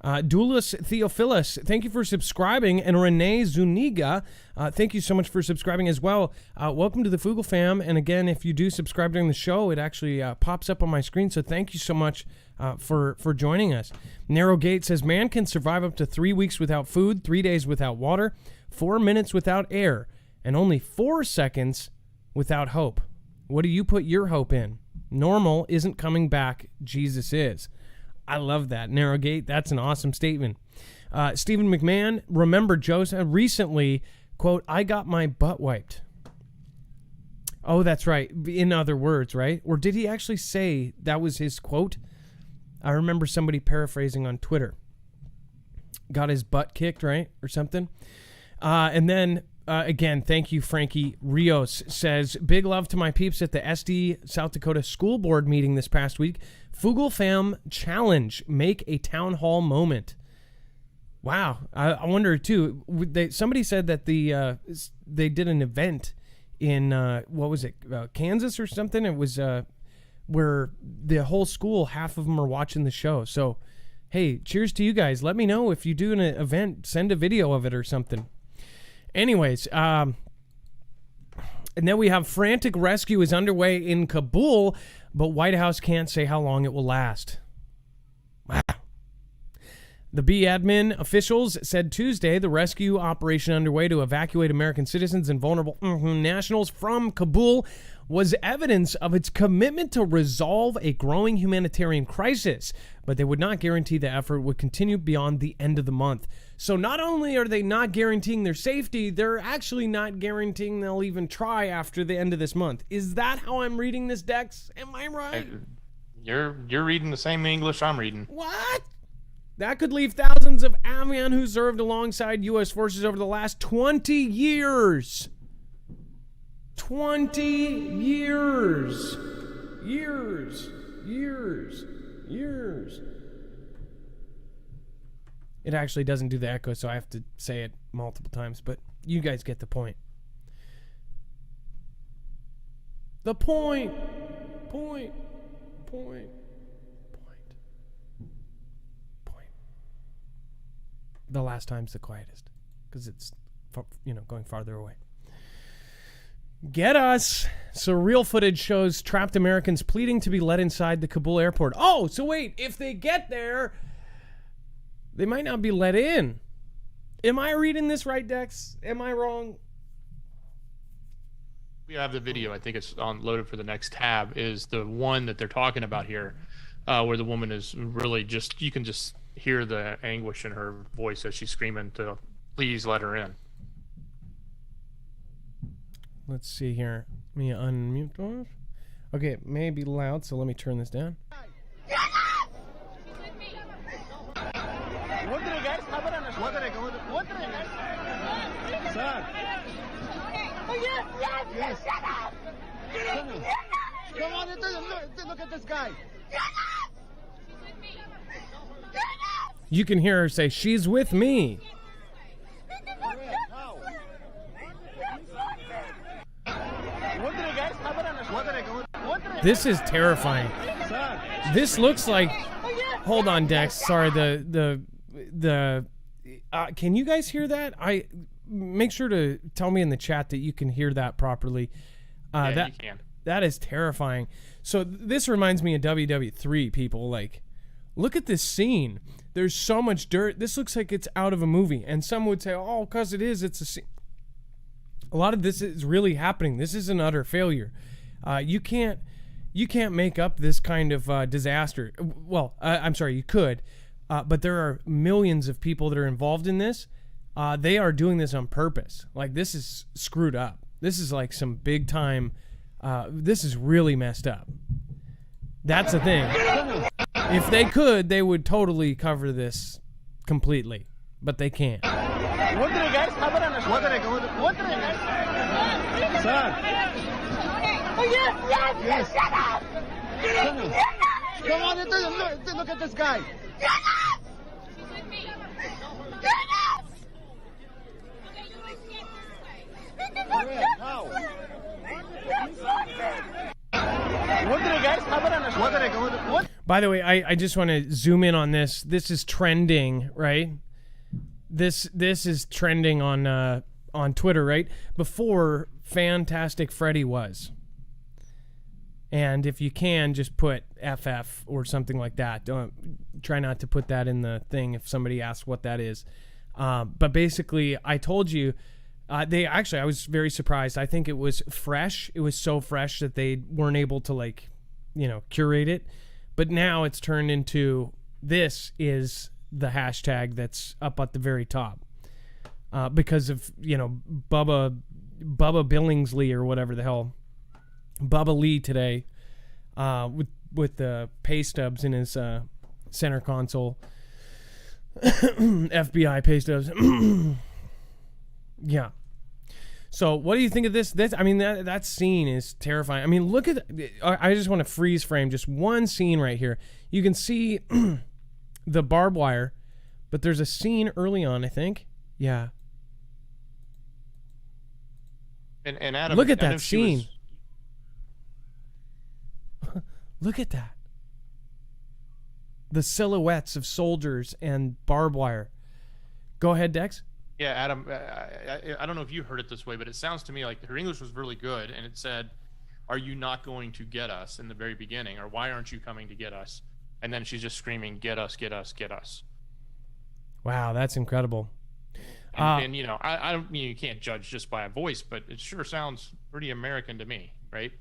Doulos Theophilus, thank you for subscribing, and Renee Zuniga, thank you so much for subscribing as well. Welcome to the Foogle fam, and again, if you do subscribe during the show, it actually pops up on my screen, so thank you so much for joining us. Narrow Gate says, man can survive up to 3 weeks without food, 3 days without water, 4 minutes without air, and only 4 seconds without hope. What do you put your hope in? Normal isn't coming back, Jesus is. I love that. Narrow Gate, that's an awesome statement. Stephen McMahon, remember Joseph recently, quote, I got my butt wiped. Oh, that's right. In other words, right? Or did he actually say that was his quote? I remember somebody paraphrasing on Twitter. Got his butt kicked, right? Or something. And then, again, thank you, Frankie Rios says, big love to my peeps at the SD South Dakota School Board meeting this past week. Foogle Fam Challenge, make a town hall moment. Wow. I wonder, too, somebody said that they did an event in, what was it, Kansas or something? It was where the whole school, half of them are watching the show. So, hey, cheers to you guys. Let me know if you do an event. Send a video of it or something. Anyways, and then we have frantic rescue is underway in Kabul, but White House can't say how long it will last. Wow. The B admin officials said Tuesday the rescue operation underway to evacuate American citizens and vulnerable nationals from Kabul was evidence of its commitment to resolve a growing humanitarian crisis, but they would not guarantee the effort would continue beyond the end of the month. So not only are they not guaranteeing their safety, they're actually not guaranteeing they'll even try after the end of this month. Is that how I'm reading this, Dex? Am I right? You're reading the same English I'm reading. What? That could leave thousands of Afghan who served alongside U.S. forces over the last 20 years. 20 years. Years. It actually doesn't do the echo, so I have to say it multiple times, but you guys get the point. The point. The last time's the quietest because it's, going farther away. Get us. So real footage shows trapped Americans pleading to be let inside the Kabul airport. Oh, so wait, if they get there, they might not be let in. Am I reading this right, Dex? Am I wrong? We have the video. I think it's loaded for the next tab. Is the one that they're talking about here, where the woman is really you can just hear the anguish in her voice as she's screaming to Please let her in. Let's see here. Let me unmute those. Okay, it may be loud, so let me turn this down. Yes. Shut up! Come on, look at this guy. You can hear her say, "She's with me." This is terrifying. This looks like. Hold on, Dex. Sorry, can you guys hear that? Make sure to tell me in the chat that you can hear that properly. Yeah, you can. That is terrifying. So this reminds me of WW3, people. Like, look at this scene. There's so much dirt. This looks like it's out of a movie. And some would say, oh, because it is, it's a scene. A lot of this is really happening. This is an utter failure. You can't make up this kind of disaster. Well, I'm sorry, you could. But there are millions of people that are involved in this. They are doing this on purpose. Like, this is screwed up. This is like some big time. This is really messed up. That's the thing. If they could, they would totally cover this completely, but they can't. Yes. Shut up! Come on, look at this guy. By the way, I just want to zoom in on this. This is trending, right? This is trending on Twitter, right? Before Fantastic Freddy was. And if you can, just put FF or something like that. Don't try not to put that in the thing if somebody asks what that is. But basically, I told you, I was very surprised. I think it was fresh. It was so fresh that they weren't able to curate it. But now it's turned into, this is the hashtag that's up at the very top. Because of, Bubba Billingsley or whatever the hell. Bubba Lee today, with the pay stubs in his center console. FBI pay stubs. Yeah. So what do you think of this? That scene is terrifying. I mean, look at. I just want to freeze frame just one scene right here. You can see the barbed wire, but there's a scene early on, I think. Yeah. And Adam, look at that scene. Look at that. The silhouettes of soldiers and barbed wire. Go ahead, Dex. Yeah, Adam, I don't know if you heard it this way, but it sounds to me like her English was really good, and it said, "Are you not going to get us?" in the very beginning, or "Why aren't you coming to get us?" And then she's just screaming, "Get us, get us, get us." Wow, that's incredible. And I don't mean you can't judge just by a voice, but it sure sounds pretty American to me, right?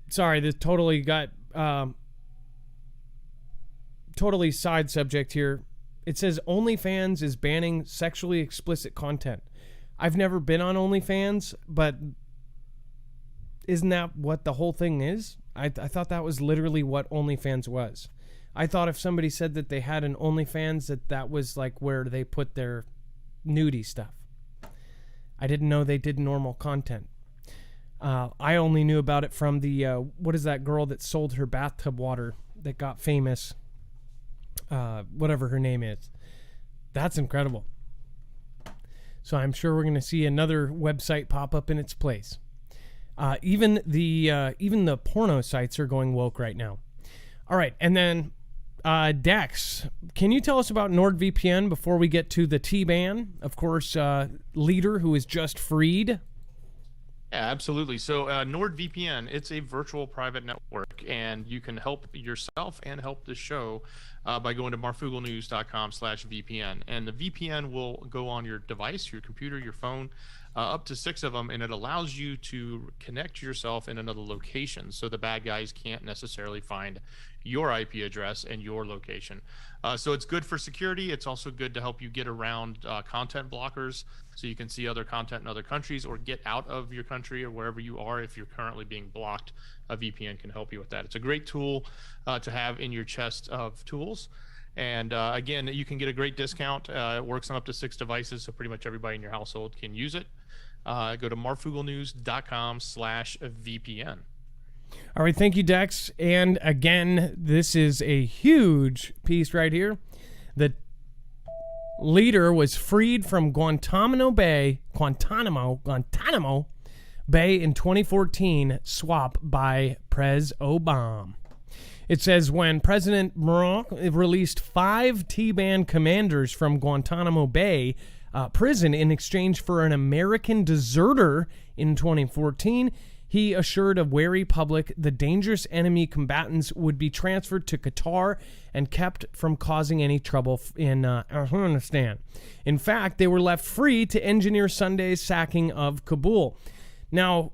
Sorry, this totally got totally side subject here. It says OnlyFans is banning sexually explicit content. I've never been on OnlyFans, but isn't that what the whole thing is? I thought that was literally what OnlyFans was. I thought if somebody said that they had an OnlyFans, that was like where they put their nudie stuff. I didn't know they did normal content. I only knew about it from the, what is that girl that sold her bathtub water that got famous? Whatever her name is. That's incredible. So I'm sure we're going to see another website pop up in its place. Even the porno sites are going woke right now. All right, and then Dex, can you tell us about NordVPN before we get to the T-Ban? Of course, leader who is just freed. Yeah, absolutely. So NordVPN, it's a virtual private network, and you can help yourself and help the show by going to marfooglenews.com/VPN. And the VPN will go on your device, your computer, your phone, up to 6 of them, and it allows you to connect yourself in another location so the bad guys can't necessarily find your IP address and your location. So it's good for security. It's also good to help you get around content blockers so you can see other content in other countries or get out of your country or wherever you are if you're currently being blocked. A VPN can help you with that. It's a great tool to have in your chest of tools. And again, you can get a great discount. It works on up to 6 devices, so pretty much everybody in your household can use it. Go to marfooglenews.com/VPN. All right, thank you, Dex. And again, this is a huge piece right here. The leader was freed from Guantanamo Bay in 2014, swap by Prez Obama. It says when President Barack released 5 T-band commanders from Guantanamo Bay prison in exchange for an American deserter in 2014, he assured a wary public the dangerous enemy combatants would be transferred to Qatar and kept from causing any trouble in Afghanistan. In fact, they were left free to engineer Sunday's sacking of Kabul. Now,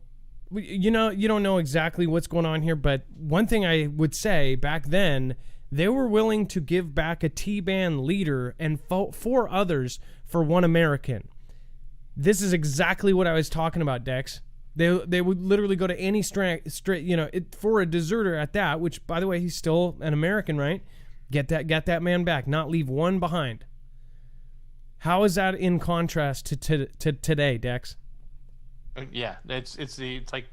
you don't know exactly what's going on here, but one thing I would say back then, they were willing to give back a T-band leader and 4 others for 1 American. This is exactly what I was talking about, Dex. They would literally go to any straight, for a deserter at that, which, by the way, he's still an American, right? Get that man back, not leave 1 behind. How is that in contrast to today, Dex? Yeah, it's like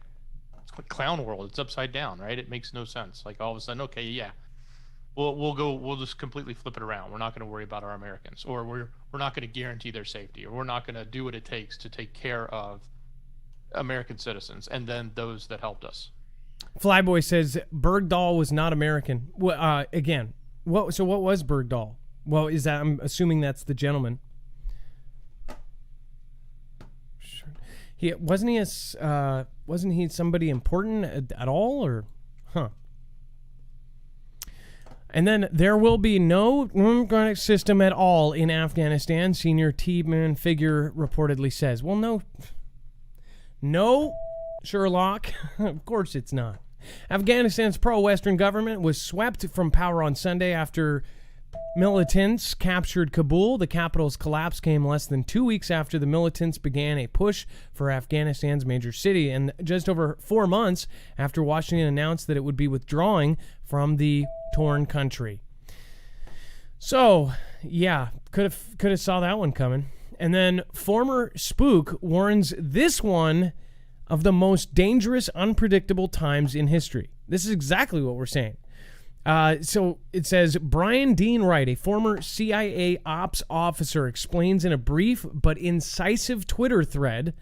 clown world. It's upside down, right? It makes no sense. Like all of a sudden, okay, yeah, we'll just completely flip it around. We're not going to worry about our Americans, or we're not going to guarantee their safety, or we're not going to do what it takes to take care of American citizens and then those that helped us. Flyboy says Bergdahl was not American. Again, what was Bergdahl? Well, I'm assuming that's the gentleman. Sure. Wasn't he somebody important at all, or huh? And then there will be no democratic system at all in Afghanistan, senior T-man figure reportedly says. Well, no, Sherlock. Of course it's not. Afghanistan's pro-Western government was swept from power on Sunday after militants captured Kabul. The capital's collapse came less than 2 weeks after the militants began a push for Afghanistan's major city, and just over 4 months after Washington announced that it would be withdrawing from the torn country. So, yeah, could have saw that one coming. And then former spook warns this one of the most dangerous, unpredictable times in history. This is exactly what we're saying. So it says, Brian Dean Wright, a former CIA ops officer, explains in a brief but incisive Twitter thread,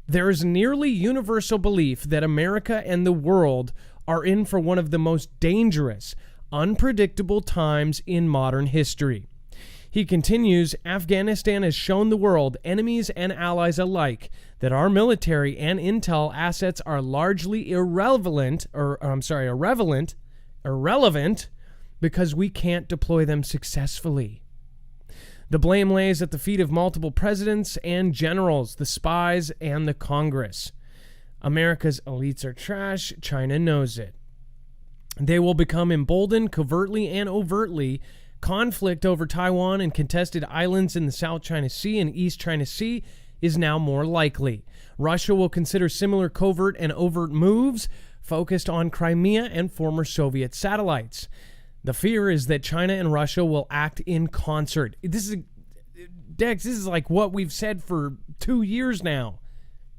there is nearly universal belief that America and the world are in for one of the most dangerous, unpredictable times in modern history. He continues, Afghanistan has shown the world, enemies and allies alike, that our military and intel assets are largely irrelevant because we can't deploy them successfully. The blame lays at the feet of multiple presidents and generals, the spies and the Congress. America's elites are trash. China knows it. They will become emboldened covertly and overtly. Conflict over Taiwan and contested islands in the South China Sea and East China Sea is now more likely. Russia will consider similar covert and overt moves focused on Crimea and former Soviet satellites. The fear is that China and Russia will act in concert. This is like what we've said for 2 years now.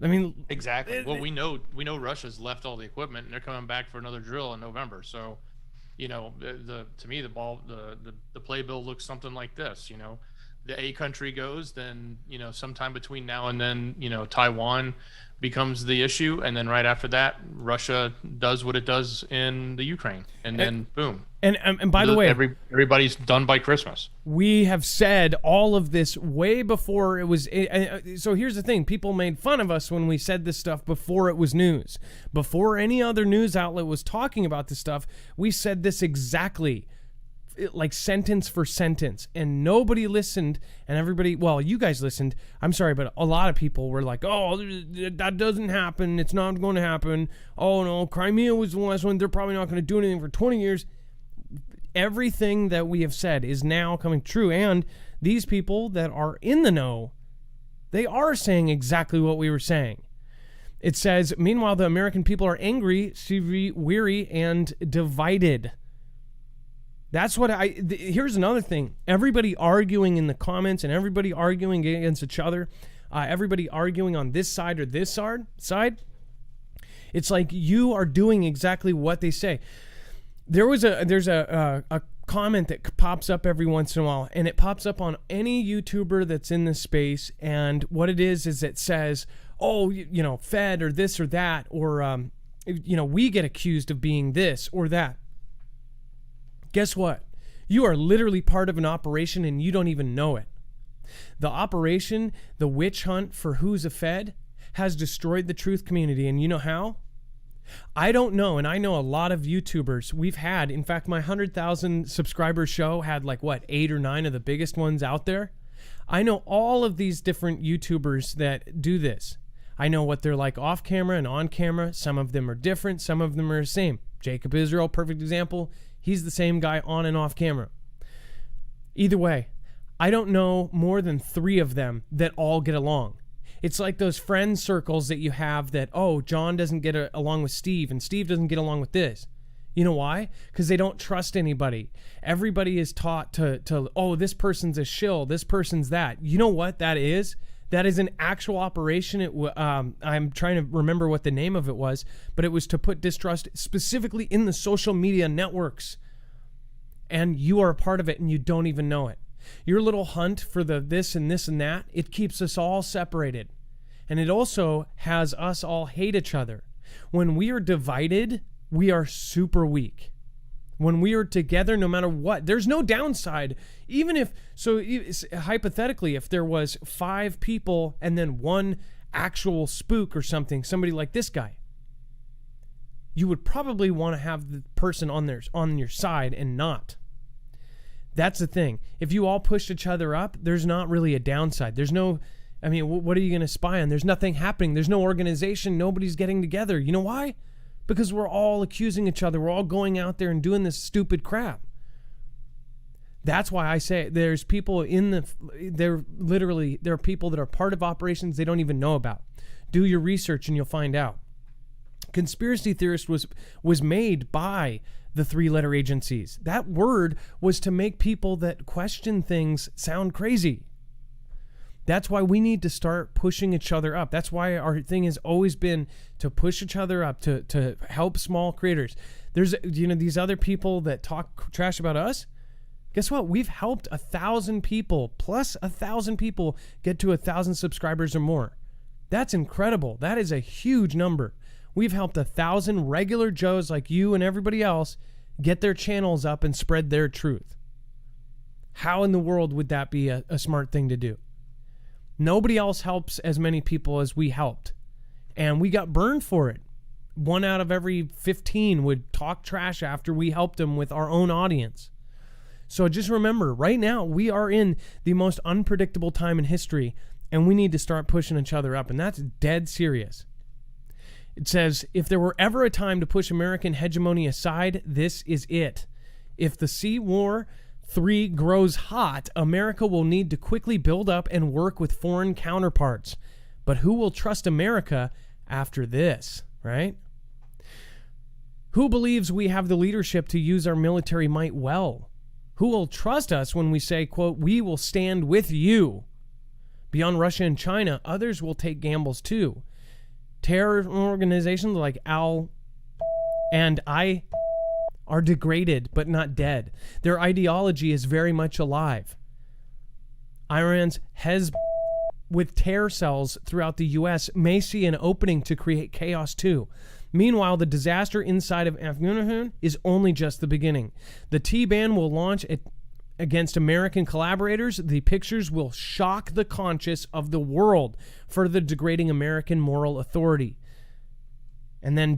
I mean, exactly. Well, we know Russia's left all the equipment and they're coming back for another drill in November. So, to me, the playbill looks something like this. The A country goes, then sometime between now and then, Taiwan becomes the issue, and then right after that, Russia does what it does in the Ukraine, and then boom. And by the way, everybody's done by Christmas. We have said all of this way before it was. So here's the thing: people made fun of us when we said this stuff before it was news, before any other news outlet was talking about this stuff. We said this exactly like sentence for sentence, and nobody listened, and everybody, well, you guys listened, I'm sorry, but a lot of people were like, oh, that doesn't happen, it's not going to happen, oh no, Crimea was the last one, they're probably not going to do anything for 20 years. Everything that we have said is now coming true, and these people that are in the know, they are saying exactly what we were saying. It says, meanwhile, the American people are angry, weary, and divided. That's what here's another thing. Everybody arguing in the comments and everybody arguing against each other, everybody arguing on this side or this side. It's like you are doing exactly what they say. There's a comment that pops up every once in a while, and it pops up on any YouTuber that's in this space, and what it is it says, oh, Fed or this or that, or, we get accused of being this or that. Guess what? You are literally part of an operation and you don't even know it. The operation, the witch hunt for who's a Fed, has destroyed the truth community. And you know how? I don't know. And I know a lot of YouTubers we've had. In fact, my 100,000 subscriber show had 8 or 9 of the biggest ones out there. I know all of these different YouTubers that do this. I know what they're like off camera and on camera. Some of them are different. Some of them are the same. Jacob Israel, perfect example. He's the same guy on and off camera. Either way, I don't know more than 3 of them that all get along. It's like those friend circles that you have that, oh, John doesn't get along with Steve and Steve doesn't get along with this. You know why? Because they don't trust anybody. Everybody is taught to, oh, this person's a shill, this person's that. You know what that is? That is an actual operation. I'm trying to remember what the name of it was, but it was to put distrust specifically in the social media networks. And you are a part of it and you don't even know it. Your little hunt for the this and this and that, it keeps us all separated. And it also has us all hate each other. When we are divided, we are super weak. When we are together, no matter what, there's no downside. Even if, so hypothetically, if there was 5 people and then 1 actual spook or something, somebody like this guy, you would probably want to have the person on your side and not. That's the thing. If you all pushed each other up, there's not really a downside. There's no, what are you going to spy on? There's nothing happening. There's no organization. Nobody's getting together. You know why? Because we're all accusing each other. We're all going out there and doing this stupid crap. That's why I say there's people there are people that are part of operations they don't even know about. Do your research and you'll find out. Conspiracy theorist was made by the 3-letter agencies. That word was to make people that question things sound crazy. That's why we need to start pushing each other up. That's why our thing has always been to push each other up, to help small creators. There's, these other people that talk trash about us. Guess what? We've helped 1,000 people, plus 1,000 people get to 1,000 subscribers or more. That's incredible. That is a huge number. We've helped 1,000 regular Joes like you and everybody else get their channels up and spread their truth. How in the world would that be a smart thing to do? Nobody else helps as many people as we helped. And we got burned for it. 1 out of every 15 would talk trash after we helped them with our own audience. So just remember, right now, we are in the most unpredictable time in history, and we need to start pushing each other up, and that's dead serious. It says, if there were ever a time to push American hegemony aside, this is it. If the Sea War 3 grows hot, America will need to quickly build up and work with foreign counterparts. But who will trust America after this, right? Who believes we have the leadership to use our military might well? Who will trust us when we say, quote, we will stand with you? Beyond Russia and China, others will take gambles too. Terror organizations like Al and I are degraded but not dead. Their ideology is very much alive. Iran's Hezbollah, with terror cells throughout the U.S., may see an opening to create chaos too. Meanwhile, the disaster inside of Afghanistan is only just the beginning. The T-Ban will launch against American collaborators. The pictures will shock the conscience of the world, further degrading American moral authority. And then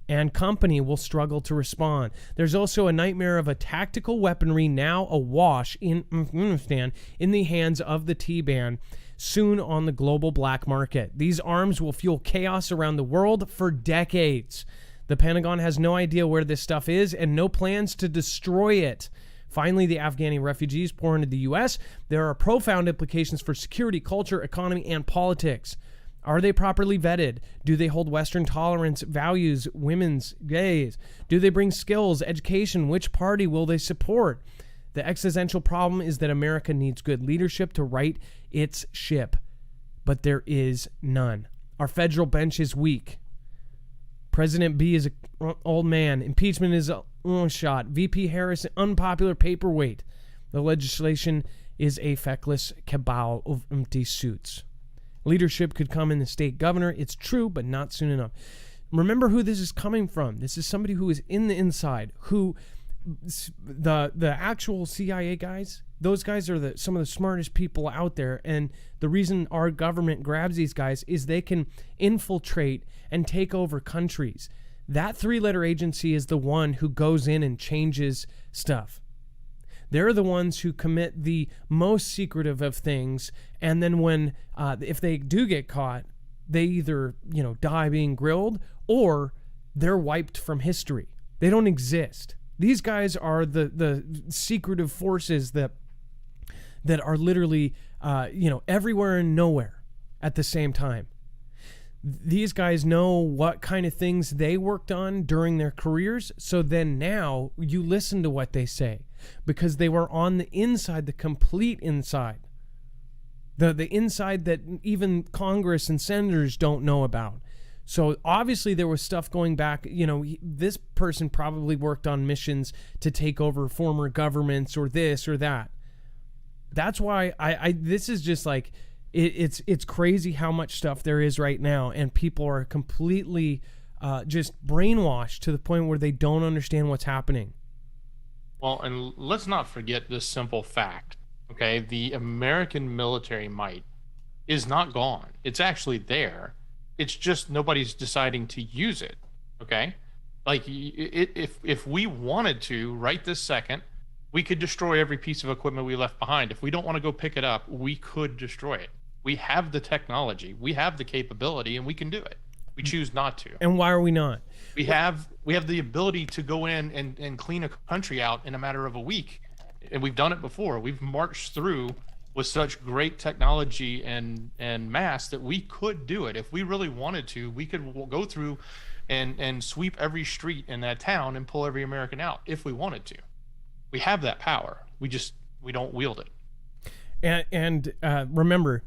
and company will struggle to respond. There's also a nightmare of a tactical weaponry now awash in Afghanistan in the hands of the Taliban, soon on the global black market. These arms will fuel chaos around the world for decades. The Pentagon has no idea where this stuff is and no plans to destroy it. Finally, the Afghani refugees pour into the U.S. There are profound implications for security, culture, economy, and politics. Are they properly vetted? Do they hold Western tolerance, values, women's, gays? Do they bring skills, education? Which party will they support? The existential problem is that America needs good leadership to right its ship, but there is none. Our federal bench is weak. President B is an old man. Impeachment is a long shot. VP Harris, an unpopular paperweight. The legislation is a feckless cabal of empty suits. Leadership could come in the state governor. It's true, but not soon enough. Remember who this is coming from. This is somebody who is in the inside, who the actual CIA guys, those guys are some of the smartest people out there. And the reason our government grabs these guys is they can infiltrate and take over countries. That three-letter agency is the one who goes in and changes stuff. They're the ones who commit the most secretive of things, and then when if they do get caught, they either die being grilled or they're wiped from history. They don't exist. These guys are the secretive forces that are literally everywhere and nowhere at the same time. These guys know what kind of things they worked on during their careers, so then now you listen to what they say because they were on the inside, the complete inside. The inside that even Congress and senators don't know about. So obviously there was stuff going back, this person probably worked on missions to take over former governments or this or that. That's why this is just like, it's crazy how much stuff there is right now, and people are completely just brainwashed to the point where they don't understand what's happening. Well, and let's not forget this simple fact, okay? The American military might is not gone. It's actually there. It's just nobody's deciding to use it, okay? Like, if we wanted to, right this second, we could destroy every piece of equipment we left behind. If we don't want to go pick it up, we could destroy it. We have the technology, we have the capability, and we can do it. We choose not to. And why are we not? We have the ability to go in and clean a country out in a matter of a week, and we've done it before. We've marched through with such great technology and mass that we could do it. If we really wanted to, we could go through and sweep every street in that town and pull every American out if we wanted to. We have that power. We don't wield it. And remember,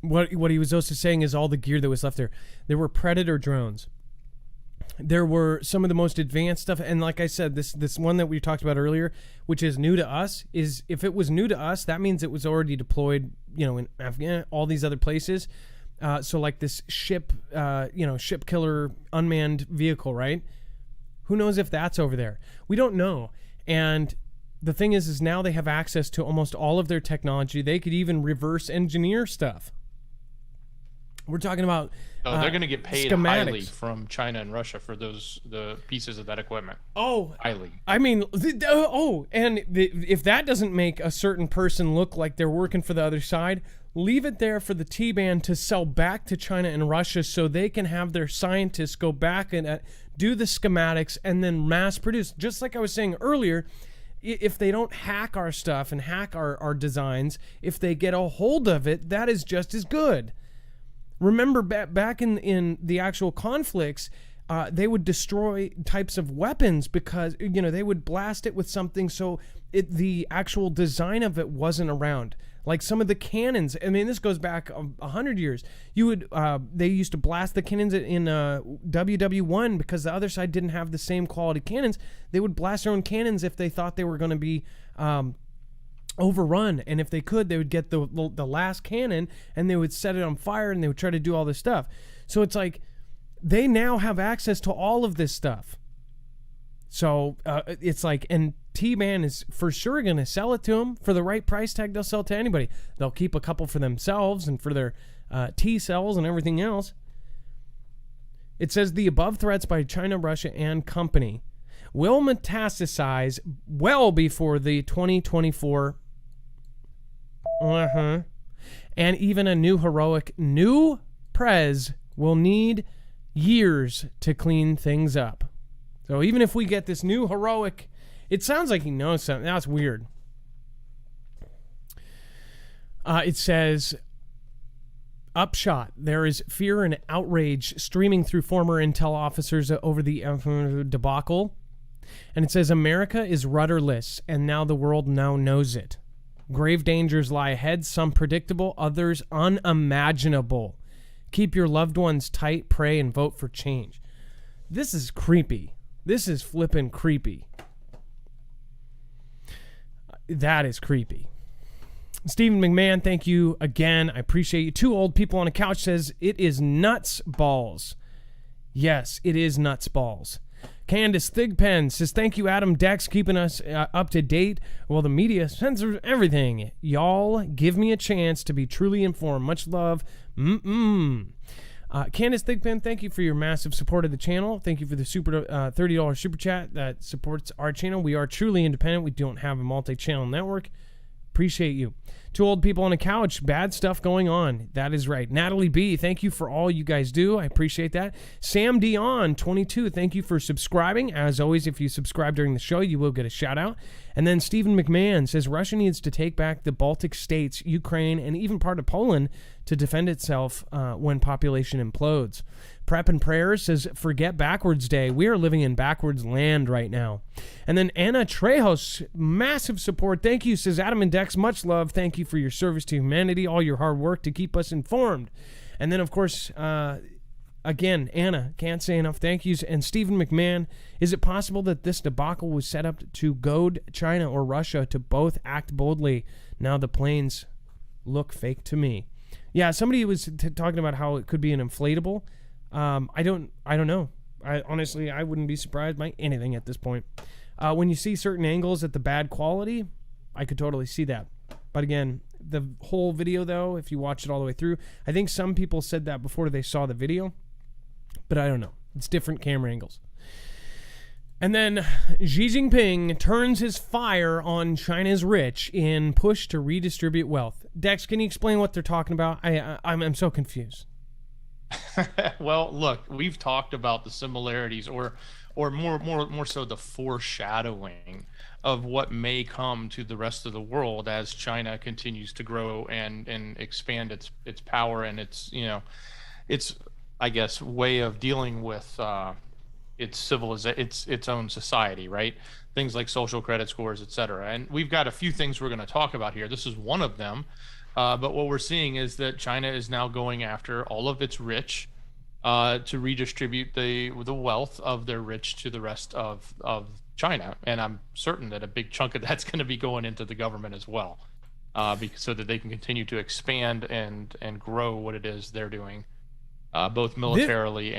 what he was also saying is all the gear that was left there. There were Predator drones. There were some of the most advanced stuff, and like I said, this one that we talked about earlier, which is new to us, is if it was new to us, that means it was already deployed, in Afghanistan, all these other places. So like this ship killer unmanned vehicle, right? Who knows if that's over there? We don't know. And the thing is now they have access to almost all of their technology. They could even reverse engineer stuff. We're talking about they're going to get paid schematics. Highly from China and Russia for the pieces of that equipment. Oh, highly. I mean, if that doesn't make a certain person look like they're working for the other side, leave it there for the T-Band to sell back to China and Russia so they can have their scientists go back and do the schematics and then mass produce. Just like I was saying earlier, if they don't hack our stuff and hack our designs, if they get a hold of it, that is just as good. Remember back in the actual conflicts, they would destroy types of weapons because they would blast it with something so the actual design of it wasn't around. Like some of the cannons. I mean, this goes back 100 years. They used to blast the cannons in WW1 because the other side didn't have the same quality cannons. They would blast their own cannons if they thought they were going to be overrun, and if they could, they would get the last cannon and they would set it on fire and they would try to do all this stuff. So it's like they now have access to all of this stuff. So it's like, and T-Man is for sure going to sell it to them for the right price tag. They'll sell it to anybody. They'll keep a couple for themselves and for their T cells and everything else. It says the above threats by China, Russia, and company will metastasize well before the 2024 and even a new heroic new prez will need years to clean things up. So even if we get this new heroic, it sounds like he knows something. That's weird. It says, upshot, there is fear and outrage streaming through former intel officers over the debacle. And it says, America is rudderless, and now the world now knows it. Grave dangers lie ahead, some predictable, others unimaginable. Keep your loved ones tight, pray, and vote for change. This is creepy. This is flippin' creepy. That is creepy. Stephen McMahon, thank you again. I appreciate you. Two Old People on a Couch says, it is nuts balls. Yes, it is nuts balls. Candace Thigpen says, thank you, Adam Dex, keeping us up to date. Well, the media censors everything. Y'all give me a chance to be truly informed. Much love. Candace Thigpen, thank you for your massive support of the channel. Thank you for the $30 super chat that supports our channel. We are truly independent. We don't have a multi-channel network. Appreciate you. Two Old People on a Couch, bad stuff going on. That is right. Natalie B, thank you for all you guys do. I appreciate that. Sam Dion, 22, thank you for subscribing. As always, if you subscribe during the show, you will get a shout out. And then Stephen McMahon says, Russia needs to take back the Baltic states, Ukraine, and even part of Poland to defend itself when population implodes. Prep and Prayers says, forget backwards day. We are living in backwards land right now. And then Anna Trejos, massive support. Thank you, says Adam and Dex. Much love. Thank you for your service to humanity, all your hard work to keep us informed. And then, of course, again, Anna, can't say enough thank yous. And Stephen McMahon, is it possible that this debacle was set up to goad China or Russia to both act boldly? Now the planes look fake to me. Yeah, somebody was talking about how it could be an inflatable. I don't know. Honestly, I wouldn't be surprised by anything at this point. When you see certain angles at the bad quality, I could totally see that. But again, the whole video, though, if you watch it all the way through, I think some people said that before they saw the video, but I don't know. It's different camera angles. And then Xi Jinping turns his fire on China's rich in push to redistribute wealth. Dex, can you explain what they're talking about? I'm so confused. Well, look, we've talked about the similarities or more so the foreshadowing of what may come to the rest of the world as China continues to grow and expand its power and its I guess way of dealing with its own society, right? Things like social credit scores, etc. And we've got a few things we're going to talk about here. This is one of them. But what we're seeing is that China is now going after all of its rich to redistribute the wealth of their rich to the rest of China. And I'm certain that a big chunk of that's going to be going into the government as well, so that they can continue to expand and grow what it is they're doing, both militarily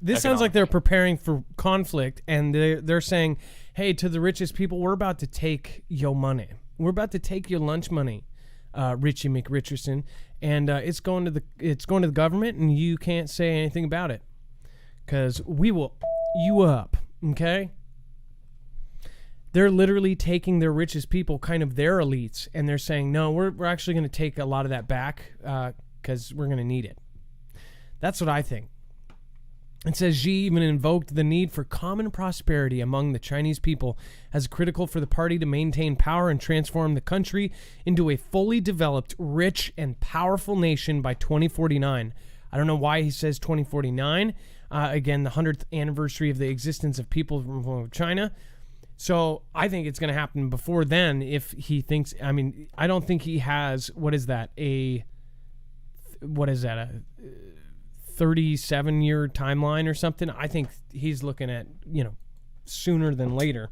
this sounds like they're preparing for conflict, and they're saying, hey, to the richest people, we're about to take your money. We're about to take your lunch money. Richie McRicherson, and it's going to the government, and you can't say anything about it, because we will you up. Okay, they're literally taking their richest people, kind of their elites, and they're saying, no, we're actually going to take a lot of that back because we're going to need it. That's what I think. It says Xi even invoked the need for common prosperity among the Chinese people as critical for the party to maintain power and transform the country into a fully developed, rich, and powerful nation by 2049. I don't know why he says 2049. Again, the 100th anniversary of the existence of people from China. So I think it's going to happen before then if he thinks, I mean, I don't think he has, what is that, a 37-year timeline or something. I think he's looking at, sooner than later.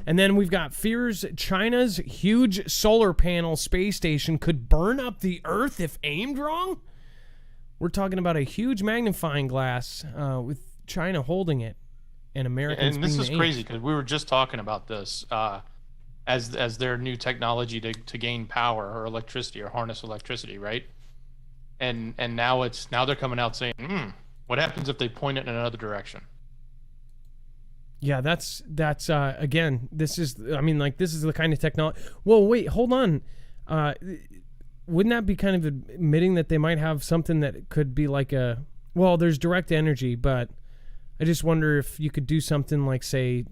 And then we've got fears China's huge solar panel space station could burn up the Earth if aimed wrong. We're talking about a huge magnifying glass with China holding it and Americans. And this is crazy because we were just talking about this as their new technology to gain power or electricity or harness electricity, right? And now they're coming out saying, What happens if they point it in another direction? Yeah, that's again, this is the kind of technology. Well, wait, hold on. Wouldn't that be kind of admitting that they might have something that could be like well, there's direct energy, but I just wonder if you could do something like, say,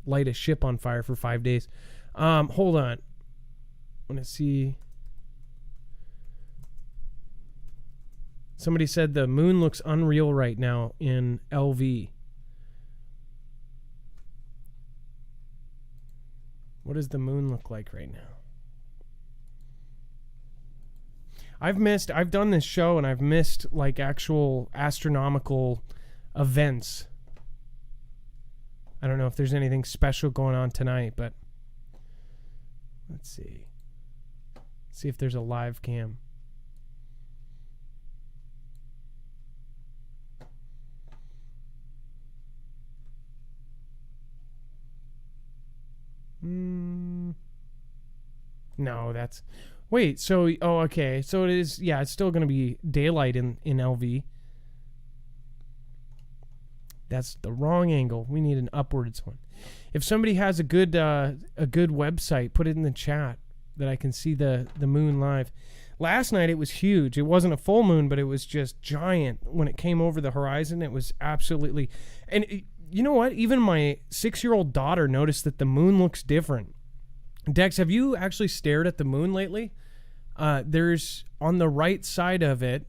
light a ship on fire for 5 days. Hold on. I want to see. Somebody said the moon looks unreal right now in LV. What does the moon look like right now? I've done this show and I've missed like actual astronomical events. I don't know if there's anything special going on tonight, but let's see. See if there's a live cam. No, that's... Wait, so... Oh, okay. So it is... Yeah, it's still going to be daylight in LV. That's the wrong angle. We need an upwards one. If somebody has a good website, put it in the chat that I can see the moon live. Last night it was huge. It wasn't a full moon, but it was just giant. When it came over the horizon, it was absolutely... And you know what? Even my 6-year-old daughter noticed that the moon looks different. Dex, have you actually stared at the moon lately? There's on the right side of it,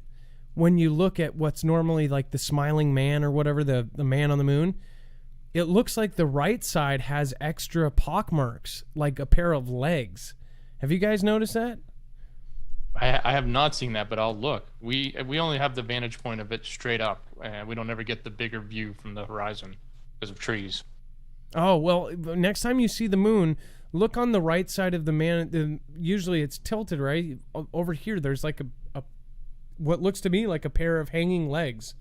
when you look at what's normally like the smiling man or whatever, the man on the moon, it looks like the right side has extra pockmarks, like a pair of legs. Have you guys noticed that? I have not seen that, but I'll look. We only have the vantage point of it straight up, and we don't ever get the bigger view from the horizon because of trees. Oh, well, next time you see the moon, look on the right side of the man. Usually it's tilted, right? Over here, there's like a what looks to me like a pair of hanging legs.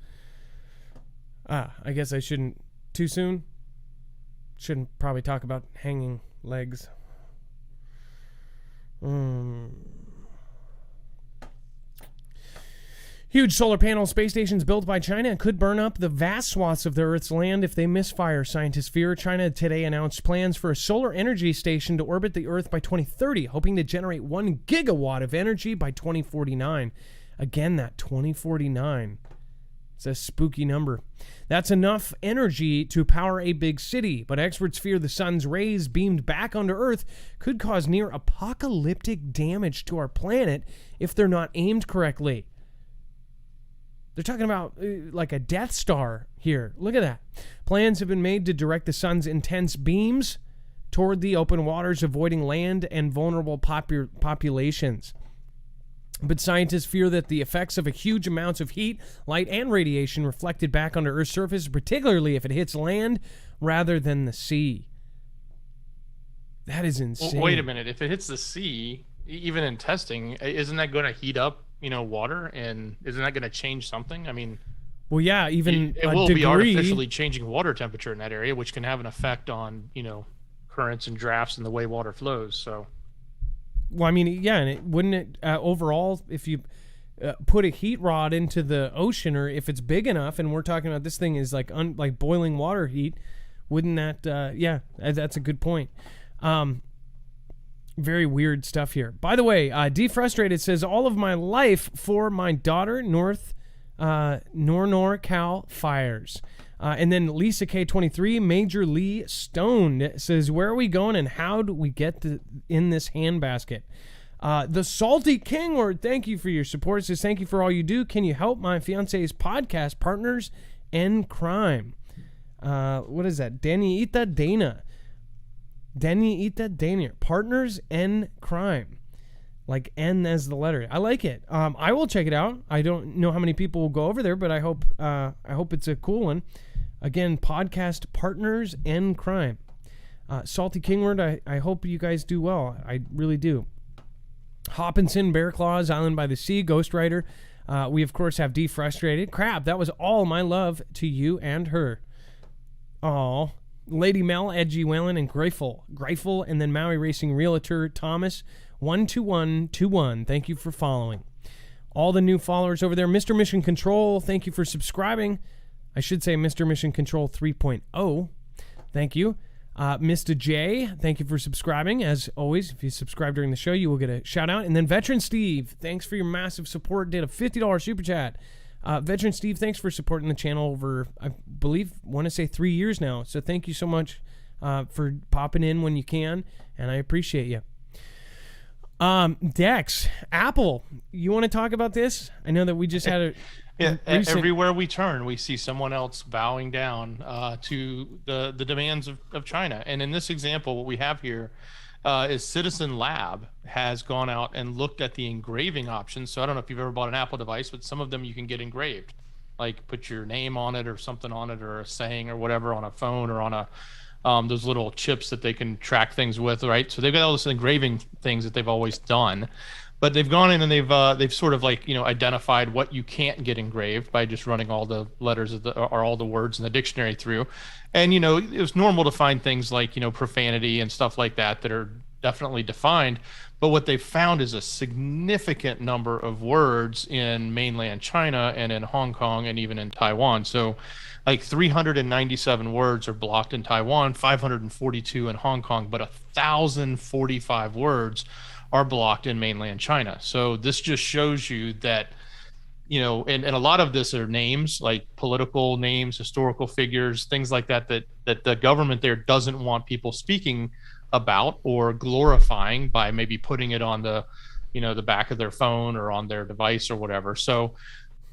I guess I shouldn't. Too soon? Shouldn't probably talk about hanging legs. Huge solar panel space stations built by China could burn up the vast swaths of the Earth's land if they misfire, scientists fear. China today announced plans for a solar energy station to orbit the Earth by 2030, hoping to generate 1 gigawatt of energy by 2049. Again, that 2049. It's a spooky number. That's enough energy to power a big city, but experts fear the sun's rays beamed back onto Earth could cause near apocalyptic damage to our planet if they're not aimed correctly. They're talking about like a Death Star here. Look at that. Plans have been made to direct the sun's intense beams toward the open waters, avoiding land and vulnerable populations. But scientists fear that the effects of a huge amounts of heat, light, and radiation reflected back onto Earth's surface, particularly if it hits land rather than the sea. That is insane. Well, wait a minute. If it hits the sea, even in testing, isn't that going to heat up, water? And isn't that going to change something? I mean... Well, yeah, even it will be artificially changing water temperature in that area, which can have an effect on, currents and drafts and the way water flows, so... Well, I mean, yeah, and wouldn't it overall, if you put a heat rod into the ocean, or if it's big enough, and we're talking about this thing is like like boiling water heat, wouldn't that? Yeah, that's a good point. Very weird stuff here. By the way, Defrustrated says all of my life for my daughter NorCal fires. And then Lisa K23, Major Lee Stoned says, where are we going and how do we get in this handbasket? The Salty King Word, thank you for your support. Says, thank you for all you do. Can you help my fiance's podcast partners in crime? What is that? Daniita Dana. Partners in crime. Like N as the letter. I like it. I will check it out. I don't know how many people will go over there, but I hope it's a cool one. Again, podcast partners in crime. Salty Kingword, I hope you guys do well. I really do. Hopkinson, Bear Claws, Island by the Sea, Ghost Rider. We, of course, have Defrustrated. Crap, that was all my love to you and her. Aw. Lady Mel, Edgy Whalen, and Greifel, and then Maui Racing Realtor Thomas, 12121. Thank you for following. all the new followers over there. Mr. Mission Control, thank you for subscribing. I should say Mr. Mission Control 3.0. Thank you. Mr. J, thank you for subscribing. As always, if you subscribe during the show, you will get a shout out. And then Veteran Steve, thanks for your massive support. Did a $50 super chat. Veteran Steve, thanks for supporting the channel over, I want to say 3 years now. So thank you so much for popping in when you can, and I appreciate you. Dex, Apple, you want to talk about this? I know that we just had a... Everywhere we turn, we see someone else bowing down to the demands of China. And in this example, what we have here is Citizen Lab has gone out and looked at the engraving options. So I don't know if you've ever bought an Apple device, but some of them you can get engraved, like put your name on it or something on it, or a saying or whatever on a phone, or on a those little chips that they can track things with, right? So they've got all this engraving things that they've always done. But they've gone in and they've sort of like, identified what you can't get engraved by just running all the letters or all the words in the dictionary through. And, it was normal to find things like, profanity and stuff like that are definitely defined. But what they found is a significant number of words in mainland China and in Hong Kong and even in Taiwan. So like 397 words are blocked in Taiwan, 542 in Hong Kong, but 1,045 words are blocked in mainland China. So this just shows you that, and a lot of this are names, like political names, historical figures, things like that the government there doesn't want people speaking about or glorifying by maybe putting it on the back of their phone or on their device or whatever. So,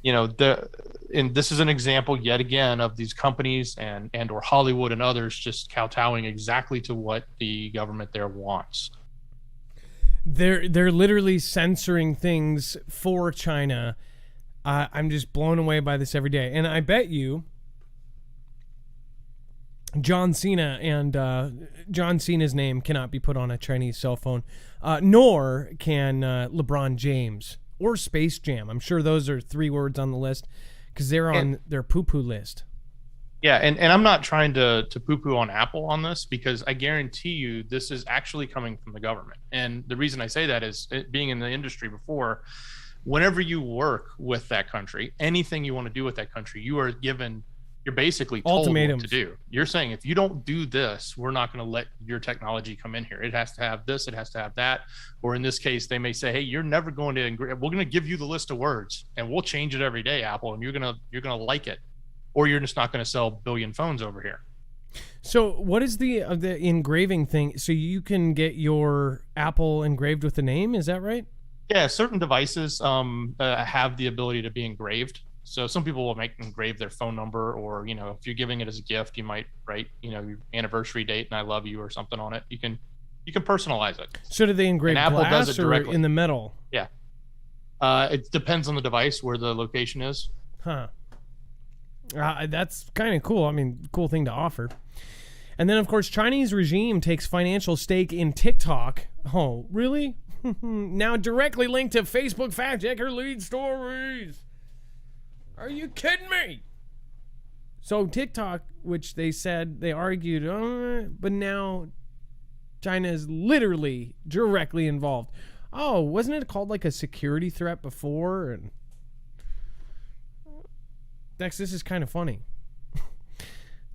and this is an example yet again of these companies and or Hollywood and others just kowtowing exactly to what the government there wants. They're literally censoring things for China. I'm just blown away by this every day. And I bet you John Cena and John Cena's name cannot be put on a Chinese cell phone, nor can LeBron James or Space Jam. I'm sure those are 3 words on the list because they're on their poo-poo list. Yeah, and I'm not trying to poo-poo on Apple on this, because I guarantee you this is actually coming from the government. And the reason I say that is, being in the industry before, whenever you work with that country, anything you want to do with that country, you're basically told what to do. You're saying, if you don't do this, we're not going to let your technology come in here. It has to have this, it has to have that. Or in this case, they may say, hey, you're never going to engrave. We're going to give you the list of words and we'll change it every day, Apple, and you're going to like it. Or you're just not going to sell a billion phones over here. So what is the engraving thing? So you can get your Apple engraved with the name, is that right? Yeah, certain devices have the ability to be engraved. So some people will engrave their phone number, or if you're giving it as a gift, you might write your anniversary date and I love you or something on it. You can personalize it. So do they engrave Apple glass does it directly. Or in the metal? Yeah, it depends on the device where the location is. Huh. That's kind of cool. I mean, cool thing to offer. And then, of course, Chinese regime takes financial stake in TikTok. Oh, really? Now directly linked to Facebook fact checker lead stories. Are you kidding me? So TikTok, which they said, they argued, but now China is literally directly involved. Oh, wasn't it called like a security threat before? And Dex, this is kind of funny.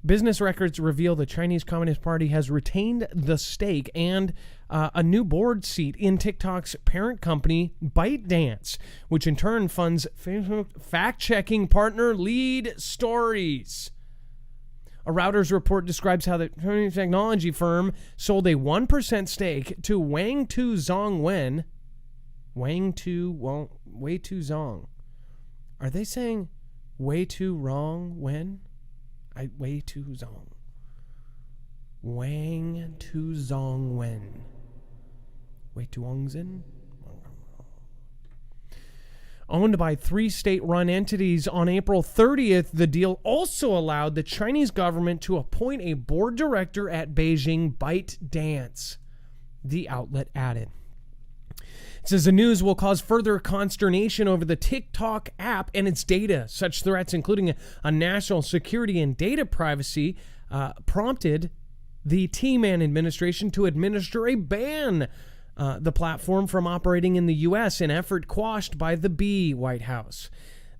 Business records reveal the Chinese Communist Party has retained the stake and a new board seat in TikTok's parent company, ByteDance, which in turn funds Facebook fact-checking partner Lead Stories. A Reuters report describes how the Chinese technology firm sold a 1% stake to Wei Tu Zong. Are they saying way too wrong when? Way too zong. Wang Tu Zong Wen. Wei Tuongzhen? Owned by 3 state-run entities, on April 30th, the deal also allowed the Chinese government to appoint a board director at Beijing ByteDance, the outlet added. It says the news will cause further consternation over the TikTok app and its data. Such threats, including a national security and data privacy, prompted the T-Man administration to administer a ban the platform from operating in the U.S., an effort quashed by the White House.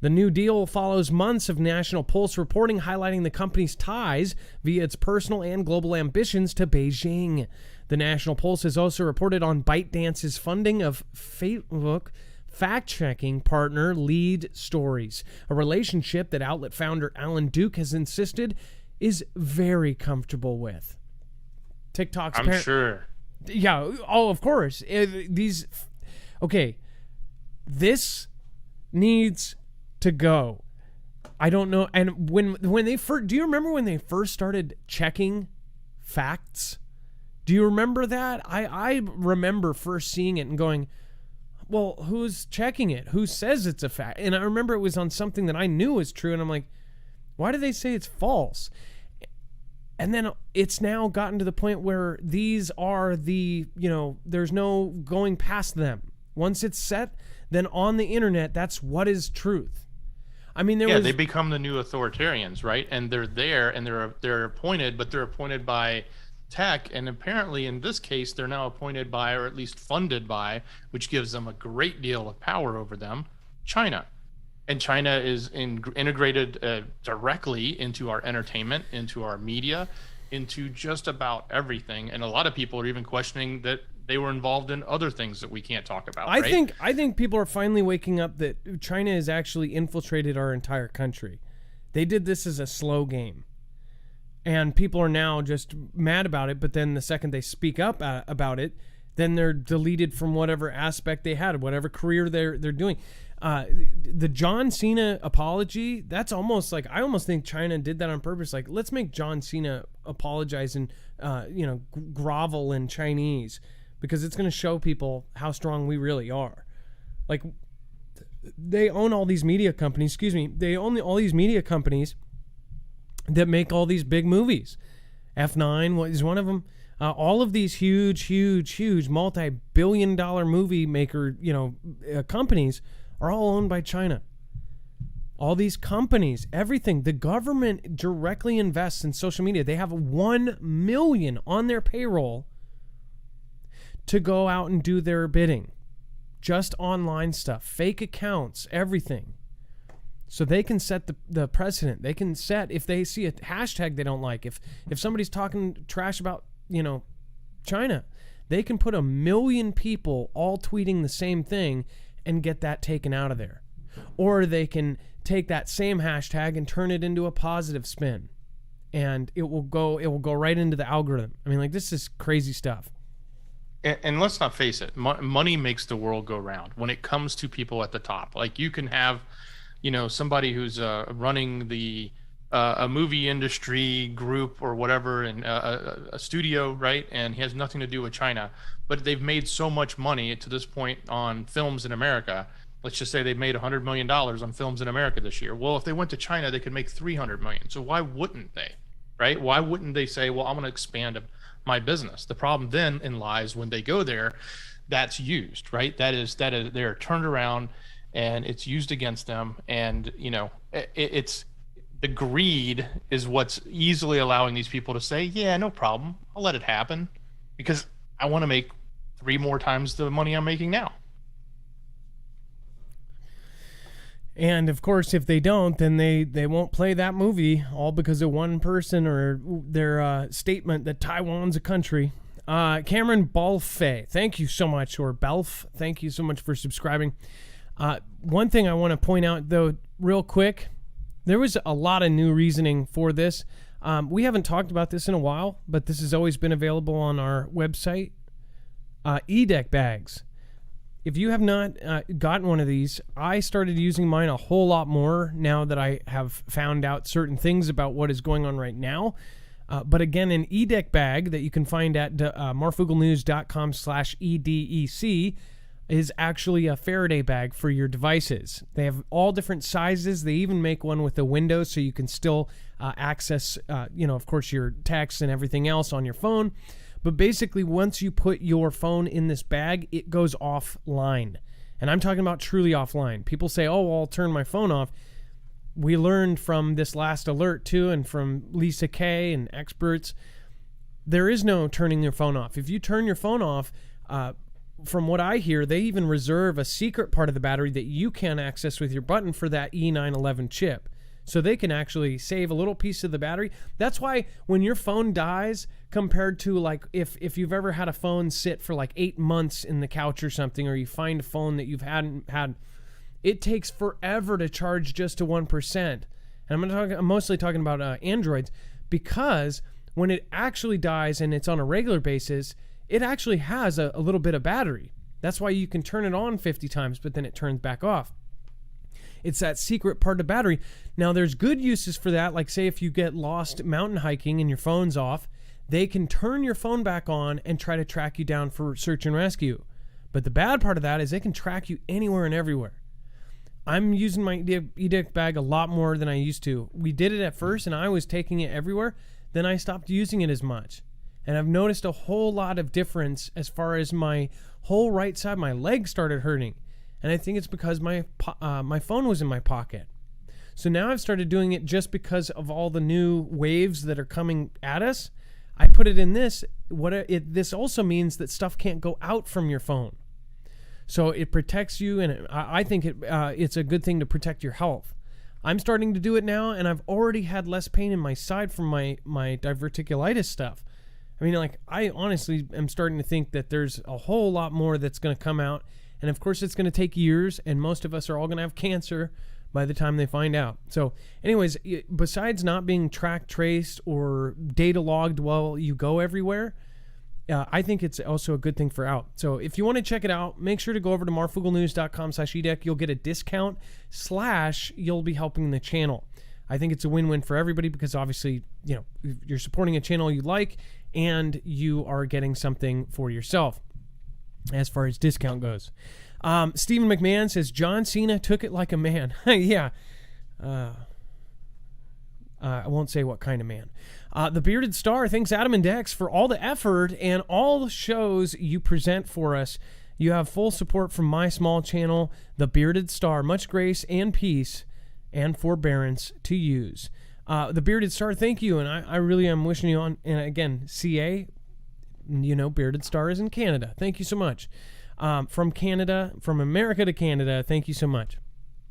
The new deal follows months of National Pulse reporting highlighting the company's ties via its personal and global ambitions to Beijing. The National Pulse has also reported on ByteDance's funding of Facebook fact-checking partner Lead Stories, a relationship that outlet founder Alan Duke has insisted is very comfortable with. TikTok's I'm sure. Yeah, oh, of course. Okay, this needs to go. I don't know. And when they first, do you remember when they first started checking facts? Do you remember that? I remember first seeing it and going, well, who's checking it? Who says it's a fact? And I remember it was on something that I knew was true, and I'm like, why do they say it's false? And then it's now gotten to the point where these are there's no going past them. Once it's set, then on the internet, that's what is truth. I mean, they become the new authoritarians, right? And they're there, and they're appointed, but they're appointed by tech, and apparently in this case, they're now appointed by, or at least funded by, which gives them a great deal of power over them, China. And China is integrated directly into our entertainment, into our media, into just about everything. And a lot of people are even questioning that they were involved in other things that we can't talk about. I think people are finally waking up that China has actually infiltrated our entire country. They did this as a slow game, and people are now just mad about it. But then the second they speak up about it, then they're deleted from whatever aspect they had, whatever career they're doing. The John Cena apology, that's almost like, I almost think China did that on purpose. Like, let's make John Cena apologize and grovel in Chinese, because it's going to show people how strong we really are. Like, they own all these media companies. They own all these media companies that make all these big movies. F9 is one of them. All of these huge multi-billion-dollar movie maker, companies are all owned by China. All these companies, everything. The government directly invests in social media. They have 1 million on their payroll to go out and do their bidding. Just online stuff, fake accounts, everything. So they can set the precedent. They can set, if they see a hashtag they don't like, if somebody's talking trash about, China, they can put 1 million people all tweeting the same thing and get that taken out of there. Or they can take that same hashtag and turn it into a positive spin, and it will go right into the algorithm. I mean, like, this is crazy stuff. And let's not face it, money makes the world go round when it comes to people at the top. Like, you can have, somebody who's running a movie industry group or whatever, in a studio, right? And he has nothing to do with China, but they've made so much money to this point on films in America. Let's just say they made $100 million on films in America this year. Well, if they went to China, they could make $300 million. So why wouldn't they, right? Why wouldn't they say, well, I'm going to expand my business? The problem then lies when they go there, that's used, right? That is they're turned around and it's used against them. And, it's the greed is what's easily allowing these people to say, yeah, no problem, I'll let it happen, because I want to make 3 more times the money I'm making now. And of course, if they don't, then they won't play that movie, all because of one person or their statement that Taiwan's a country. Cameron Balfe, thank you so much, or Belf, thank you so much for subscribing. One thing I want to point out, though, real quick, there was a lot of new reasoning for this. We haven't talked about this in a while, but this has always been available on our website. E-deck bags. If you have not gotten one of these, I started using mine a whole lot more now that I have found out certain things about what is going on right now. But again, an E-deck bag that you can find at marfooglenews.com/EDEC is actually a Faraday bag for your devices. They have all different sizes. They even make one with a window so you can still access, of course, your texts and everything else on your phone. But basically, once you put your phone in this bag, it goes offline. And I'm talking about truly offline. People say, oh, well, I'll turn my phone off. We learned from this last alert, too, and from Lisa Kay and experts, there is no turning your phone off. If you turn your phone off, from what I hear, they even reserve a secret part of the battery that you can't access with your button for that E911 chip. So they can actually save a little piece of the battery. That's why when your phone dies, compared to like if you've ever had a phone sit for like 8 months in the couch or something, or you find a phone that you've hadn't had, it takes forever to charge just to 1%. And I'm mostly talking about Androids, because when it actually dies and it's on a regular basis, it actually has a little bit of battery. That's why you can turn it on 50 times, but then it turns back off. It's that secret part of battery. Now, there's good uses for that. Like, say, if you get lost mountain hiking and your phone's off, they can turn your phone back on and try to track you down for search and rescue. But the bad part of that is they can track you anywhere and everywhere. I'm using my eDict bag a lot more than I used to. We did it at first, and I was taking it everywhere. Then I stopped using it as much. And I've noticed a whole lot of difference as far as my whole right side, my leg started hurting. And I think it's because my phone was in my pocket. So now I've started doing it just because of all the new waves that are coming at us. I put it in this. This also means that stuff can't go out from your phone. So it protects you, and I think it's a good thing to protect your health. I'm starting to do it now, and I've already had less pain in my side from my diverticulitis stuff. I mean, like, I honestly am starting to think that there's a whole lot more that's going to come out. And of course, it's going to take years, and most of us are all going to have cancer by the time they find out. So anyways, besides not being tracked, traced, or data logged while you go everywhere, I think it's also a good thing for out. So if you want to check it out, make sure to go over to marfooglenews.com/eDeck. You'll get a discount / you'll be helping the channel. I think it's a win-win for everybody, because obviously, you know, you're supporting a channel you like, and you are getting something for yourself as far as discount goes. Stephen McMahon says, John Cena took it like a man. Yeah. I won't say what kind of man. The Bearded Star thanks Adam and Dex for all the effort and all the shows you present for us. You have full support from my small channel, The Bearded Star. Much grace and peace and forbearance to use. The Bearded Star, thank you. And I really am wishing you on, and again, CA, you know, Bearded Star is in Canada. Thank you so much. From Canada, from America to Canada, thank you so much.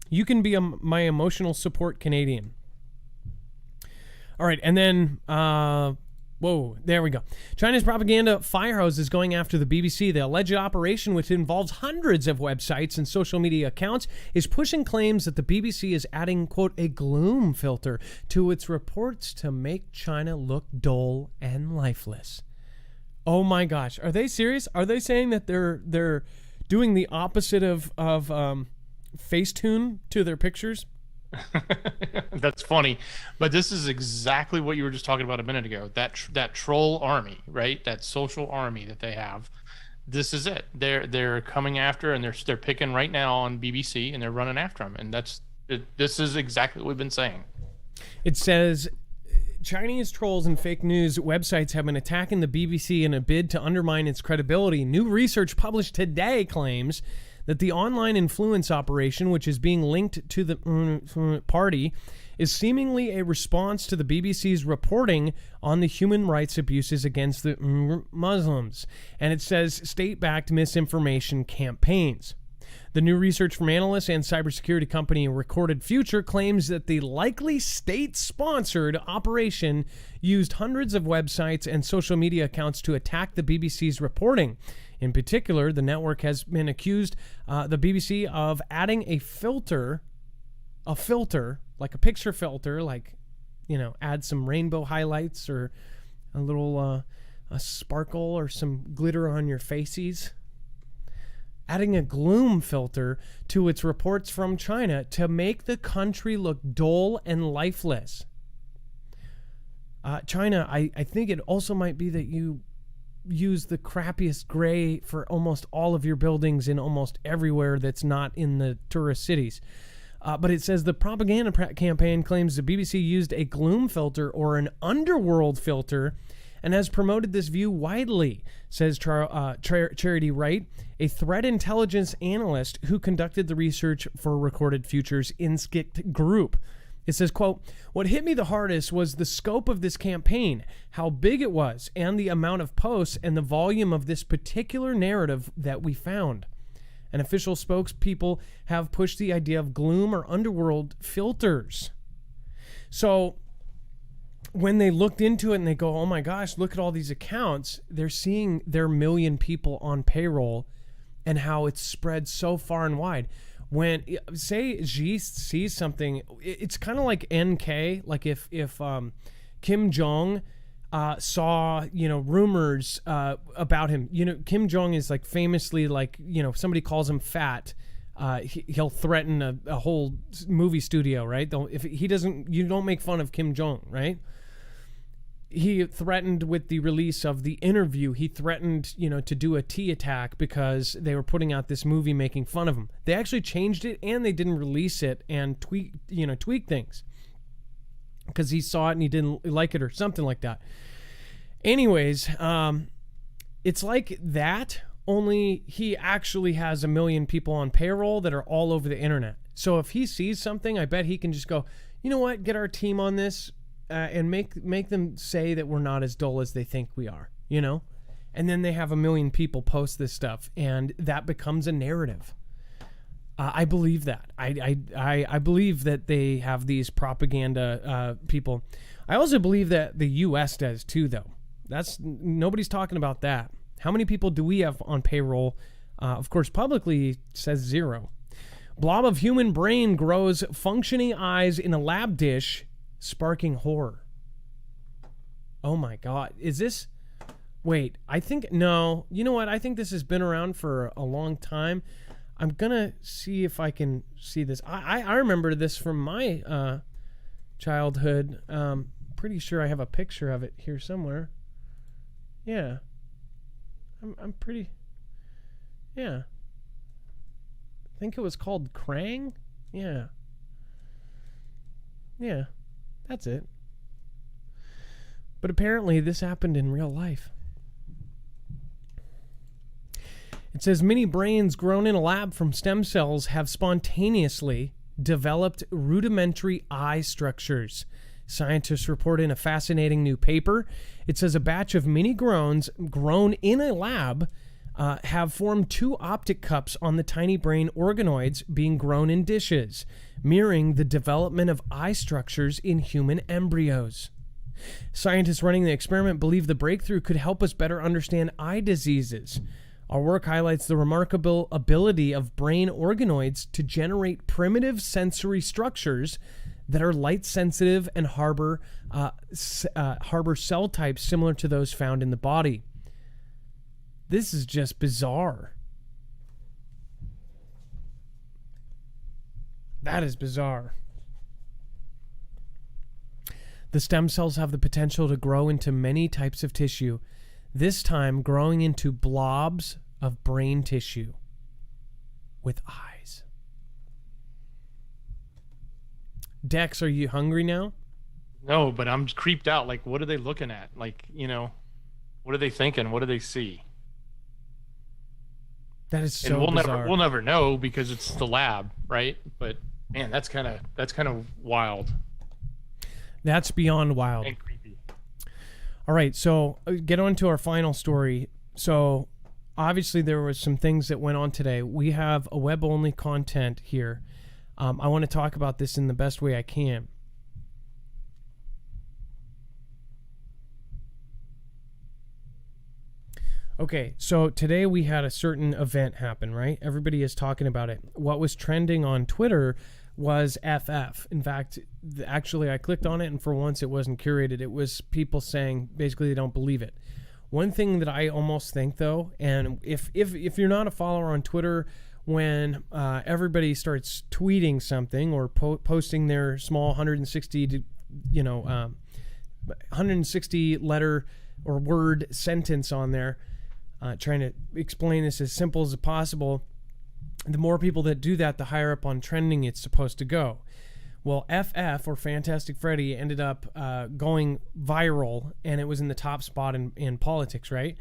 You can be my emotional support Canadian. All right, and then, whoa, there we go. China's propaganda firehose is going after the BBC. The alleged operation, which involves hundreds of websites and social media accounts, is pushing claims that the BBC is adding, quote, a gloom filter to its reports to make China look dull and lifeless. Oh my gosh, are they serious? Are they saying that they're doing the opposite of Facetune to their pictures? That's funny, but this is exactly what you were just talking about a minute ago. That troll army, right? That social army that they have. This is it. They're coming after, and they're picking right now on BBC, and they're running after them. And this is exactly what we've been saying. It says Chinese trolls and fake news websites have been attacking the BBC in a bid to undermine its credibility. New research published today claims that the online influence operation, which is being linked to the party, is seemingly a response to the BBC's reporting on the human rights abuses against the Muslims. And it says state-backed misinformation campaigns. The new research from analysts and cybersecurity company Recorded Future claims that the likely state-sponsored operation used hundreds of websites and social media accounts to attack the BBC's reporting. In particular, the network has been accused, the BBC, of adding a filter, like a picture filter, like, you know, add some rainbow highlights or a little a sparkle or some glitter on your faces. Adding a gloom filter to its reports from China to make the country look dull and lifeless. China, I think it also might be that you use the crappiest gray for almost all of your buildings in almost everywhere that's not in the tourist cities. But it says the propaganda campaign claims the BBC used a gloom filter or an underworld filter and has promoted this view widely, says Charity Wright, a threat intelligence analyst who conducted the research for Recorded Future's Inskict Group. It says, quote, "What hit me the hardest was the scope of this campaign, how big it was, and the amount of posts and the volume of this particular narrative that we found. And official spokespeople have pushed the idea of gloom or underworld filters." So when they looked into it and they go, oh my gosh, look at all these accounts, they're seeing their million people on payroll and how it's spread so far and wide. When, say, Xi sees something, it's kind of like NK, like if Kim Jong saw, rumors about him. Kim Jong is like famously, like, if somebody calls him fat, he'll threaten a whole movie studio, right? If he doesn't, you don't make fun of Kim Jong, right? He threatened with the release of The Interview. He threatened, to do a T attack because they were putting out this movie making fun of him. They actually changed it and they didn't release it and tweak things because he saw it and he didn't like it or something like that. Anyways, it's like that, only he actually has 1 million people on payroll that are all over the internet. So if he sees something, I bet he can just go, you know what, get our team on this. And make them say that we're not as dull as they think we are, and then they have 1 million people post this stuff, and that becomes a narrative. I believe that. I believe that they have these propaganda people. I also believe that the U.S. does too, though. Nobody's talking about that. How many people do we have on payroll? Of course, publicly says 0. Blob of human brain grows functioning eyes in a lab dish, sparking horror. Oh my God. Is this... Wait, I think... No. You know what? I think this has been around for a long time. I'm going to see if I can see this. I remember this from my childhood. Pretty sure I have a picture of it here somewhere. Yeah. I'm pretty... Yeah. I think it was called Krang? Yeah. Yeah. That's it. But apparently this happened in real life. It says mini brains grown in a lab from stem cells have spontaneously developed rudimentary eye structures. Scientists report in a fascinating new paper. It says a batch of mini grown in a lab have formed 2 optic cups on the tiny brain organoids being grown in dishes, mirroring the development of eye structures in human embryos. Scientists running the experiment believe the breakthrough could help us better understand eye diseases. Our work highlights the remarkable ability of brain organoids to generate primitive sensory structures that are light sensitive and harbor cell types similar to those found in the body. This is just bizarre. That is bizarre. The stem cells have the potential to grow into many types of tissue, this time growing into blobs of brain tissue with eyes. Dex, are you hungry now? No, but I'm creeped out. Like, what are they looking at? Like, what are they thinking? What do they see? That is so and bizarre. We'll never know because it's the lab, right? But man, that's kind of wild. That's beyond wild. And creepy. All right, so get on to our final story. So obviously there was some things that went on today. We have a web-only content here. I want to talk about this in the best way I can. Okay, so today we had a certain event happen, right? Everybody is talking about it. What was trending on Twitter was FF. In fact, actually I clicked on it and for once it wasn't curated. It was people saying basically they don't believe it. One thing that I almost think though, and if you're not a follower on Twitter, when everybody starts tweeting something or posting their small 160 letter or word sentence on there, trying to explain this as simple as possible, the more people that do that, the higher up on trending it's supposed to go. Well, FF, or Fantastic Freddy, ended up going viral, and it was in the top spot in politics, right?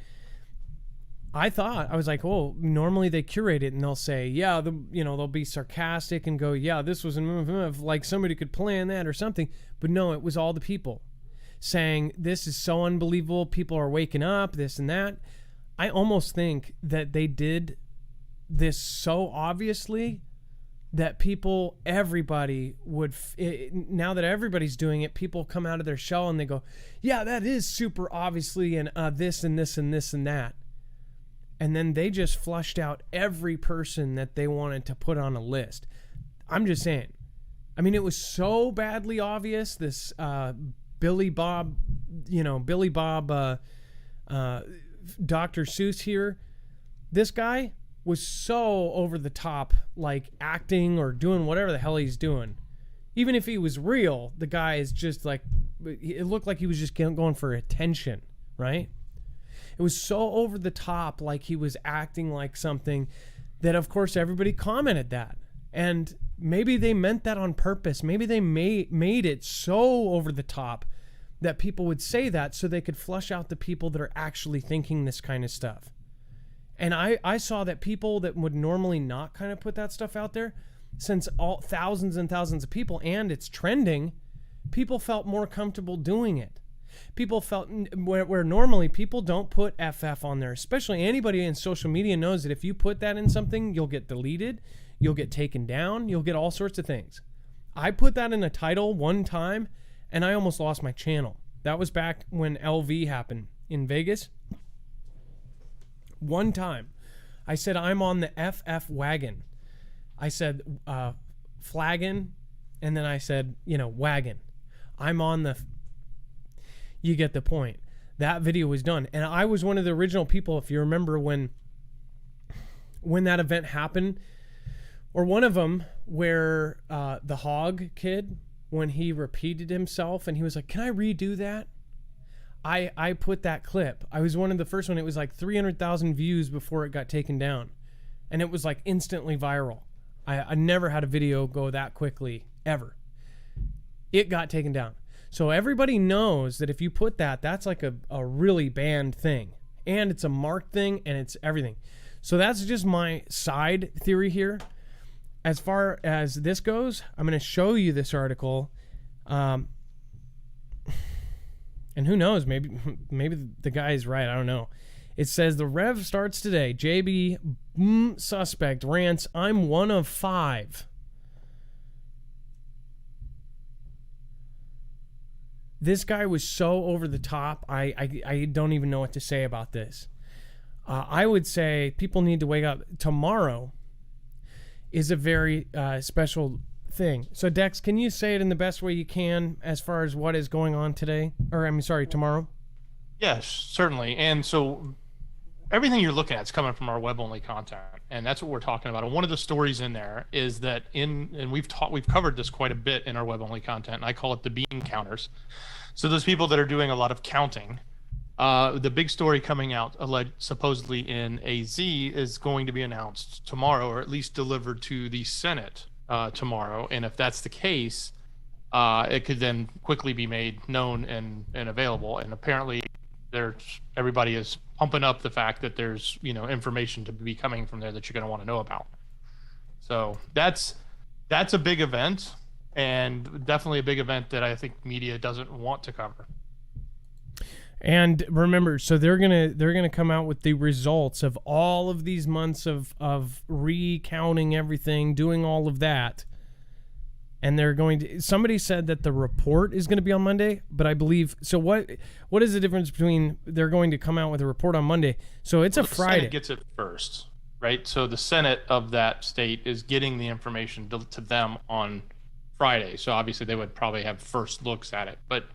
I was like, oh, normally they curate it and they'll say, yeah, they'll be sarcastic and go, yeah, this was like somebody could plan that or something. But no, it was all the people saying, this is so unbelievable. People are waking up, this and that. I almost think that they did this so obviously that everybody would, now that everybody's doing it, people come out of their shell and they go, yeah, that is super obviously, and this and this and this and that. And then they just flushed out every person that they wanted to put on a list. I'm just saying. I mean, it was so badly obvious, this Billy Bob, Dr. Seuss here. This guy was so over the top, like acting or doing whatever the hell he's doing. Even if he was real, the guy is just like, it looked like he was just going for attention, right? It was so over the top, like he was acting like something, that of course everybody commented that. And maybe they meant that on purpose. Maybe they made it so over the top that people would say that so they could flush out the people that are actually thinking this kind of stuff. And I saw that people that would normally not kind of put that stuff out there, since all thousands and thousands of people, and it's trending, people felt more comfortable doing it. People felt where normally people don't put FF on there, especially anybody in social media knows that if you put that in something, you'll get deleted, you'll get taken down, you'll get all sorts of things. I put that in a title one time and I almost lost my channel. That was back when LV happened in Vegas. One time I said, I'm on the FF wagon. I said flagging, and then I said, wagon. I'm on the... You get the point. That video was done. And I was one of the original people, if you remember, when that event happened, or one of them where the hog kid, when he repeated himself and he was like, can I redo that? I put that clip. I was one of the first one. It was like 300,000 views before it got taken down. And it was like instantly viral. I never had a video go that quickly, ever. It got taken down. So everybody knows that if you put that, that's like a really banned thing. And it's a marked thing, and it's everything. So that's just my side theory here. As far as this goes, I'm going to show you this article. And who knows, maybe the guy is right. I don't know. It says the Rev starts today. JB suspect rants, I'm one of 5. This guy was so over the top. I don't even know what to say about this. I would say people need to wake up. Tomorrow is a very special thing. So Dex, can you say it in the best way you can as far as what is going on today? Or tomorrow? Yes, certainly. And so everything you're looking at is coming from our web-only content, and that's what we're talking about. And one of the stories in there is that we've covered this quite a bit in our web-only content, and I call it the bean counters. So those people that are doing a lot of counting. The big story coming out, supposedly in AZ, is going to be announced tomorrow, or at least delivered to the Senate tomorrow. And if that's the case, it could then quickly be made known and available. And apparently, everybody is pumping up the fact that there's information to be coming from there that you're going to want to know about. So that's a big event, and definitely a big event that I think media doesn't want to cover. And remember, so they're gonna come out with the results of all of these months of recounting everything, doing all of that. And they're going to. Somebody said that the report is going to be on Monday, but I believe so. What is the difference between they're going to come out with a report on Monday? So it's a Friday. The Senate gets it first, right? So the Senate of that state is getting the information to them on Friday. So obviously they would probably have first looks at it. But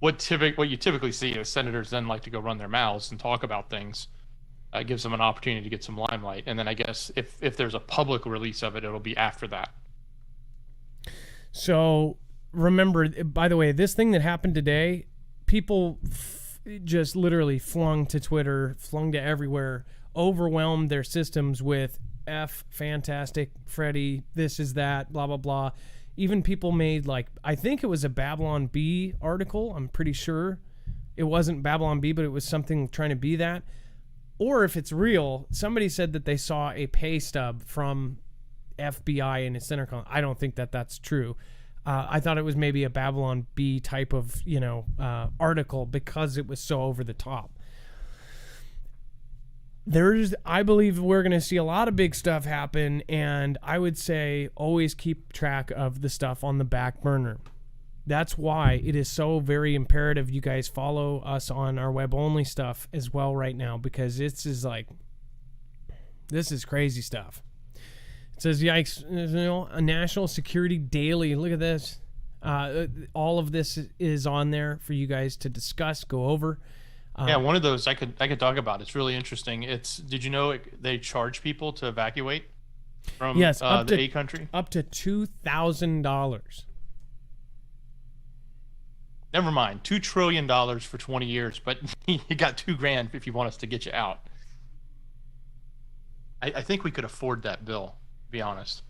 what you typically see is senators then like to go run their mouths and talk about things. Gives them an opportunity to get some limelight, and then I guess if there's a public release of it, it'll be after that. So remember, by the way, this thing that happened today, people just literally flung to Twitter, flung to everywhere, overwhelmed their systems with F, fantastic, Freddy, this is that, blah, blah, blah. Even people made, I think it was a Babylon Bee article. I'm pretty sure it wasn't Babylon Bee, but it was something trying to be that. or if it's real, somebody said that they saw a pay stub from FBI in a CenterCon. I don't think that that's true. I thought it was maybe a Babylon Bee type of, article because it was so over the top. I believe we're going to see a lot of big stuff happen, and I would say always keep track of the stuff on the back burner. That's why it is so very imperative you guys follow us on our web-only stuff as well right now, because this is crazy stuff. It says, yikes, a National Security Daily. Look at this. All of this is on there for you guys to discuss, go over. Yeah, one of those I could talk about. It's really interesting. Did you know they charge people to evacuate from the A country? Up to $2,000. Never mind, $2 trillion for 20 years, but you got $2,000 if you want us to get you out. I think we could afford that bill, to be honest.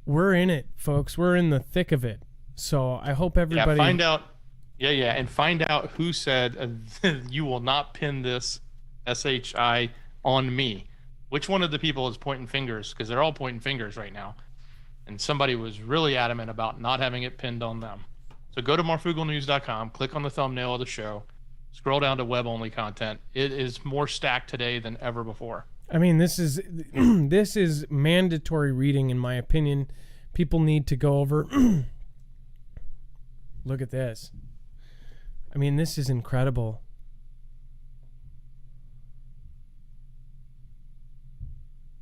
We're in it, folks. We're in the thick of it. So I hope everybody... find out who said you will not pin this SHI on me. Which one of the people is pointing fingers? Because they're all pointing fingers right now. And somebody was really adamant about not having it pinned on them. So go to marfooglenews.com, click on the thumbnail of the show, scroll down to web-only content. It is more stacked today than ever before. I mean, this is mandatory reading, in my opinion. People need to go over. Look at this. I mean, this is incredible.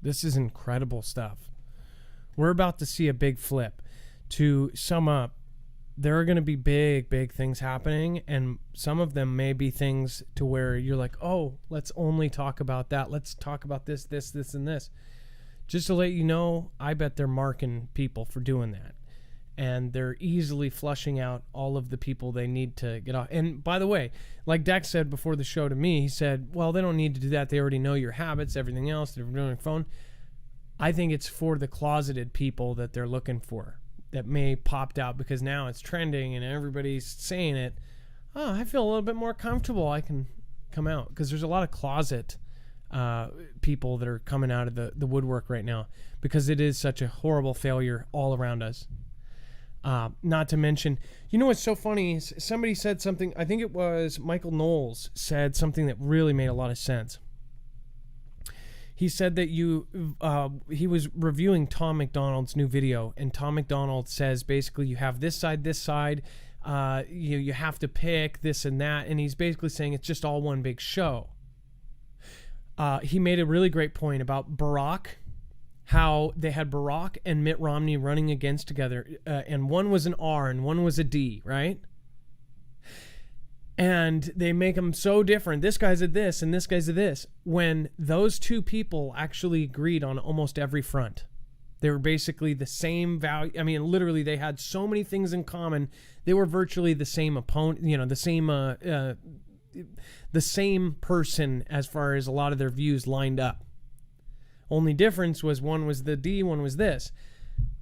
This is incredible stuff. We're about to see a big flip. To sum up, there are going to be big, big things happening, and some of them may be things to where you're like, oh, let's only talk about that. Let's talk about this, and this. Just to let you know, I bet they're marking people for doing that. And they're easily flushing out all of the people they need to get off. And by the way, like Dex said before the show to me, he said, well, they don't need to do that. They already know your habits, everything else. They're doing your phone. I think it's for the closeted people that they're looking for. That may popped out because now it's trending and everybody's saying it. Oh, I feel a little bit more comfortable. I can come out, because there's a lot of closet people that are coming out of the woodwork right now, because it is such a horrible failure all around us. Not to mention, you know what's so funny is somebody said something, I think it was Michael Knowles said something that really made a lot of sense. He said that he was reviewing Tom McDonald's new video, and Tom McDonald says basically you have this side, you have to pick this and that, and he's basically saying it's just all one big show. He made a really great point about Barack, how they had Barack and Mitt Romney running against together, and one was an R and one was a D, right? And they make them so different. This guy's a this and this guy's a this. When those two people actually agreed on almost every front. They were basically the same value. I mean, literally, they had so many things in common. They were virtually the same opponent, the same person as far as a lot of their views lined up. Only difference was one was the D, one was this.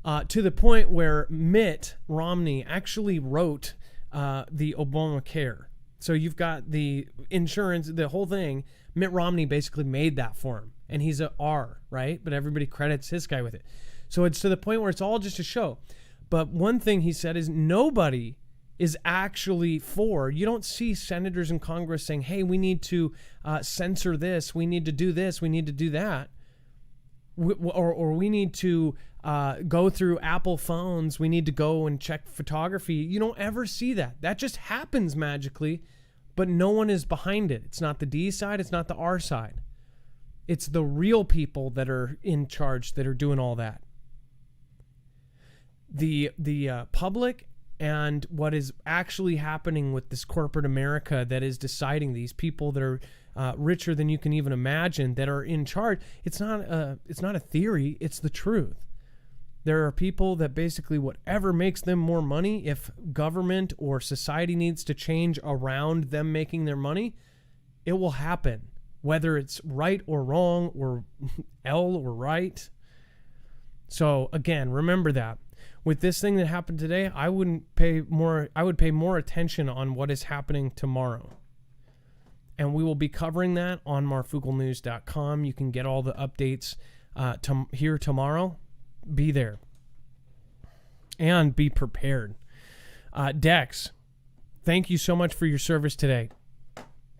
To the point where Mitt Romney actually wrote the Obamacare. So you've got the insurance, the whole thing. Mitt Romney basically made that for him. And he's a R, right? But everybody credits his guy with it. So it's to the point where it's all just a show. But one thing he said is nobody is actually for. You don't see senators in Congress saying, hey, we need to censor this. We need to do this. We need to do that. Or we need to go through Apple phones. We need to go and check photography. You don't ever see that. That just happens magically, but no one is behind it. It's not the D side. It's not the R side. It's the real people that are in charge that are doing all that. The public and what is actually happening with this corporate America that is deciding, these people that are richer than you can even imagine that are in charge. It's not a theory. It's the truth. There are people that basically whatever makes them more money, if government or society needs to change around them making their money, it will happen. Whether it's right or wrong or L or right. So again, remember that. with this thing that happened today, I would pay more attention on what is happening tomorrow. And we will be covering that on marfooglenews.com. You can get all the updates here tomorrow. Be there. And be prepared. Dex, thank you so much for your service today.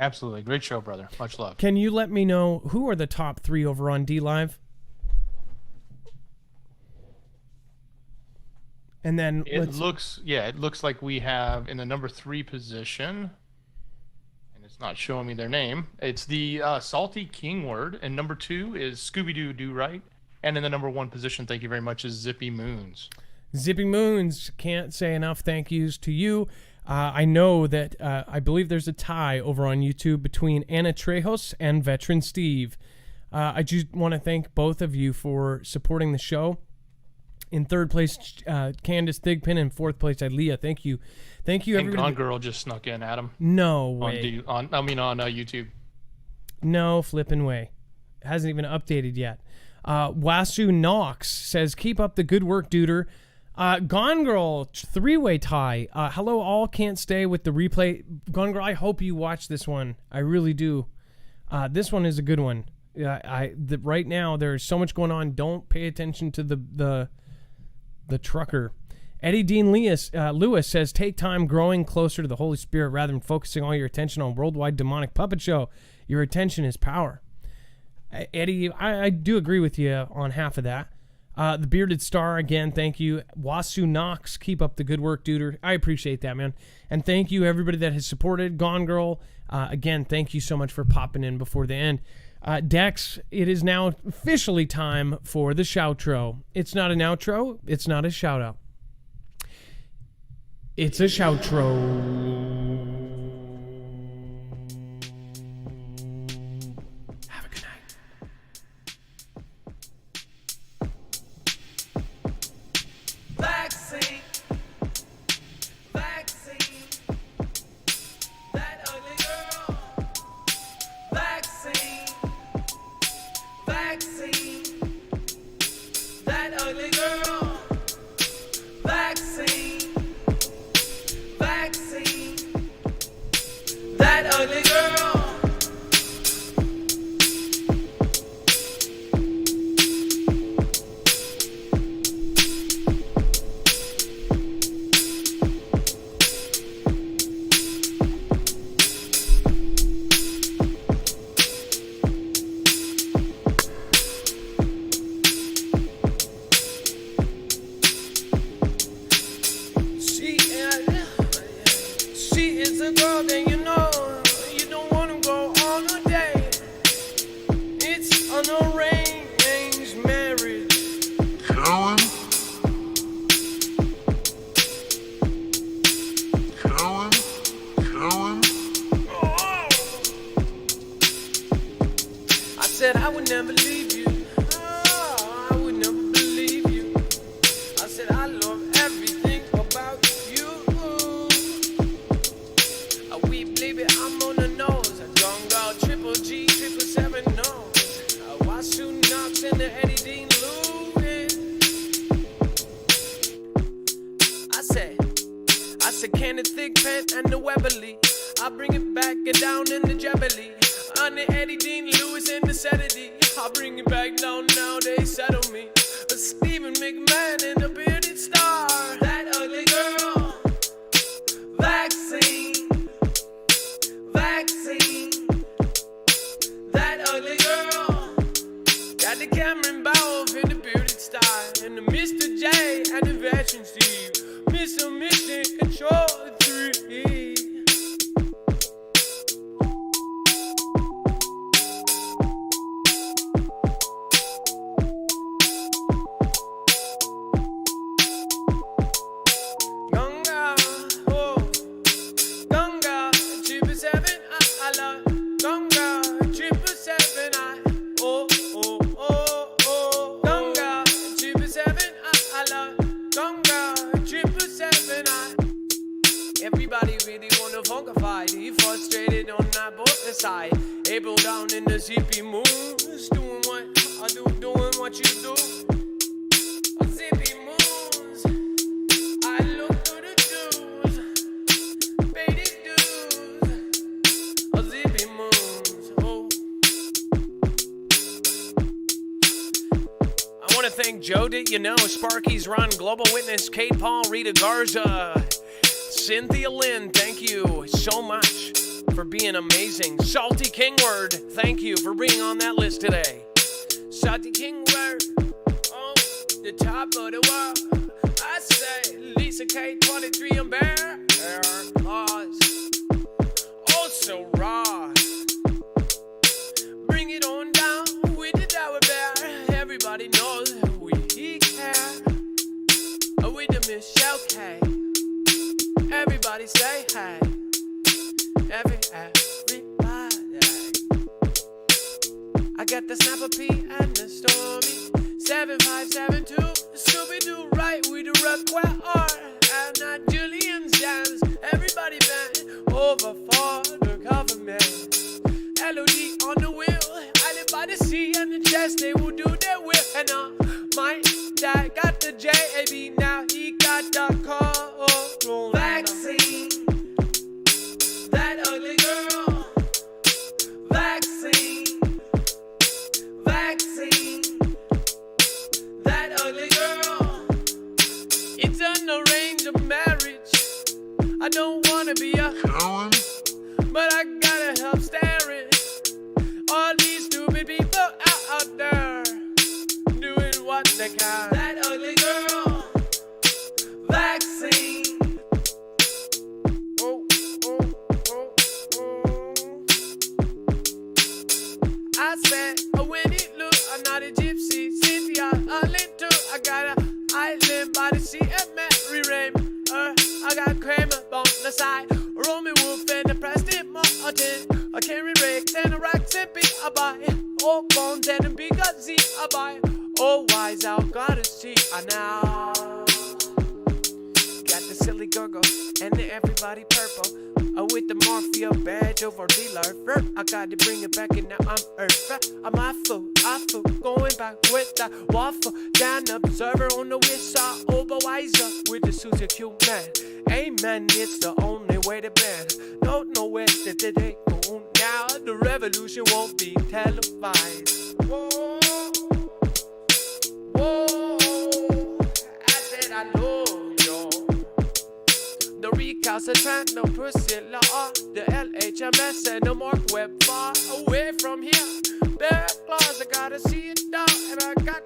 Absolutely. Great show, brother. Much love. Can you let me know who are the top 3 over on D-Live? And then it looks like we have in the number 3 position, and it's not showing me their name. It's the Salty King Word, and number 2 is Scooby-Doo Do Right, and in the number 1 position, thank you very much, is Zippy Moons. Zippy Moons, can't say enough thank yous to you. I know that I believe there's a tie over on YouTube between Anna Trejos and Veteran Steve. I just want to thank both of you for supporting the show. In 3rd place, Candace Thigpen. In 4th place, Leah. Thank you. Thank you, everybody. And Gone Girl just snuck in, Adam. No way. On YouTube. No flipping way. It hasn't even updated yet. Wasu Knox says, keep up the good work, duder. Gone Girl, 3-way tie. Hello, all. Can't stay with the replay. Gone Girl, I hope you watch this one. I really do. This one is a good one. Right now, there's so much going on. Don't pay attention to the trucker. Eddie Dean Lewis says, take time growing closer to the Holy Spirit rather than focusing all your attention on worldwide demonic puppet show. Your attention is power. Eddie, I do agree with you on half of that. The Bearded Star, again, thank you. Wasu Knox, keep up the good work, dude. I appreciate that, man. And thank you, everybody that has supported. Gone Girl, again, thank you so much for popping in before the end. Dex, it is now officially time for the shoutro. It's not an outro. It's not a shout-out. It's a shoutro. Have a good night. Vaccine. That ugly girl. Vaccine. That ugly girl. Vaccine. That ugly girl. She is a girl that you know you don't want to go on a date. It's an arranged marriage. Cohen? Oh. I said I would never leave you. Oh, I would never believe you. I said I love everything about you. A wee baby, I'm on the nose. A Gone Girl, Triple G, 777 nose. A Wasu Knox and the Eddie Dean Lewis. I said, can the thick pen and the Weberly? I bring it back and down in the Jubilee. On the Eddie Dean Lewis and the Saturday. I bring it back down now, they settle me. A Stephen McMahon and the Bearded Star. That ugly girl. Vaccine. That ugly girl. Got the Cameron Bow in the Bearded Star. And the Mr. J and the Veteran Steve. Mr. Mission Control 3. Ganga, oh, Ganga, 777, I love Ganga, 777, oh, Ganga, 777, I love Ganga, 777, Everybody really wanna funkify, he frustrated on that both side. April down in the zippy moons, doing what I do, doing what you do. Zippy moons. want to thank Joe Did You Know, Sparky's Run, Global Witness, Kate Paul, Rita Garza, Cynthia Lynn, thank you so much for being amazing. Salty Kingword, thank you for being on that list today. Salty Kingword, oh, the top of the world. I say, Lisa K, 23 and Bear, Claus, also raw. Bring it on down with the Tower Bear. Everybody knows we care. With the Michelle K. Everybody say hey. Everybody. I got the Snapper P and the Stormy. 7572. Scooby-Doo right with the Rockwell R. And not Julian's Jams. Everybody band over for the government. LOD on the wheel. I live by the sea and the chest. They will do their will. And my dad got the JAB. Now he got the corona vaccine. That ugly girl. Vaccine. Vaccine. That ugly girl. It's unarranged marriage. I don't wanna be a Cohen, but I gotta help staring. All these stupid people out there doing what they can. That ugly girl. Vaccine. Oh, oh, oh, oh. I said, when it look, I'm not a gypsy. Cynthia, a little. I got an island by the sea at Mary Rain. I got Kramer on the side. Romy Wolf and the Preston Martin. I carry rakes and a rack sippy. I buy all bones and a big Z. I buy all wise out. Gotta see. I now got the silly gurgle and the everybody purple. With the Morphia badge over dealer. I got to bring it back and now I'm earth. I'm I fool, going back with the waffle. Down observer on the whistle. Oberweiser with the Susie Q man. Amen, it's the only way to bend. Don't know where did they go now. The revolution won't be televised. Whoa, whoa, I said I know you. The recalcitrant, no Priscilla, the LHMS and the Mark Webb far away from here. Bear claws, I gotta see it down, and I got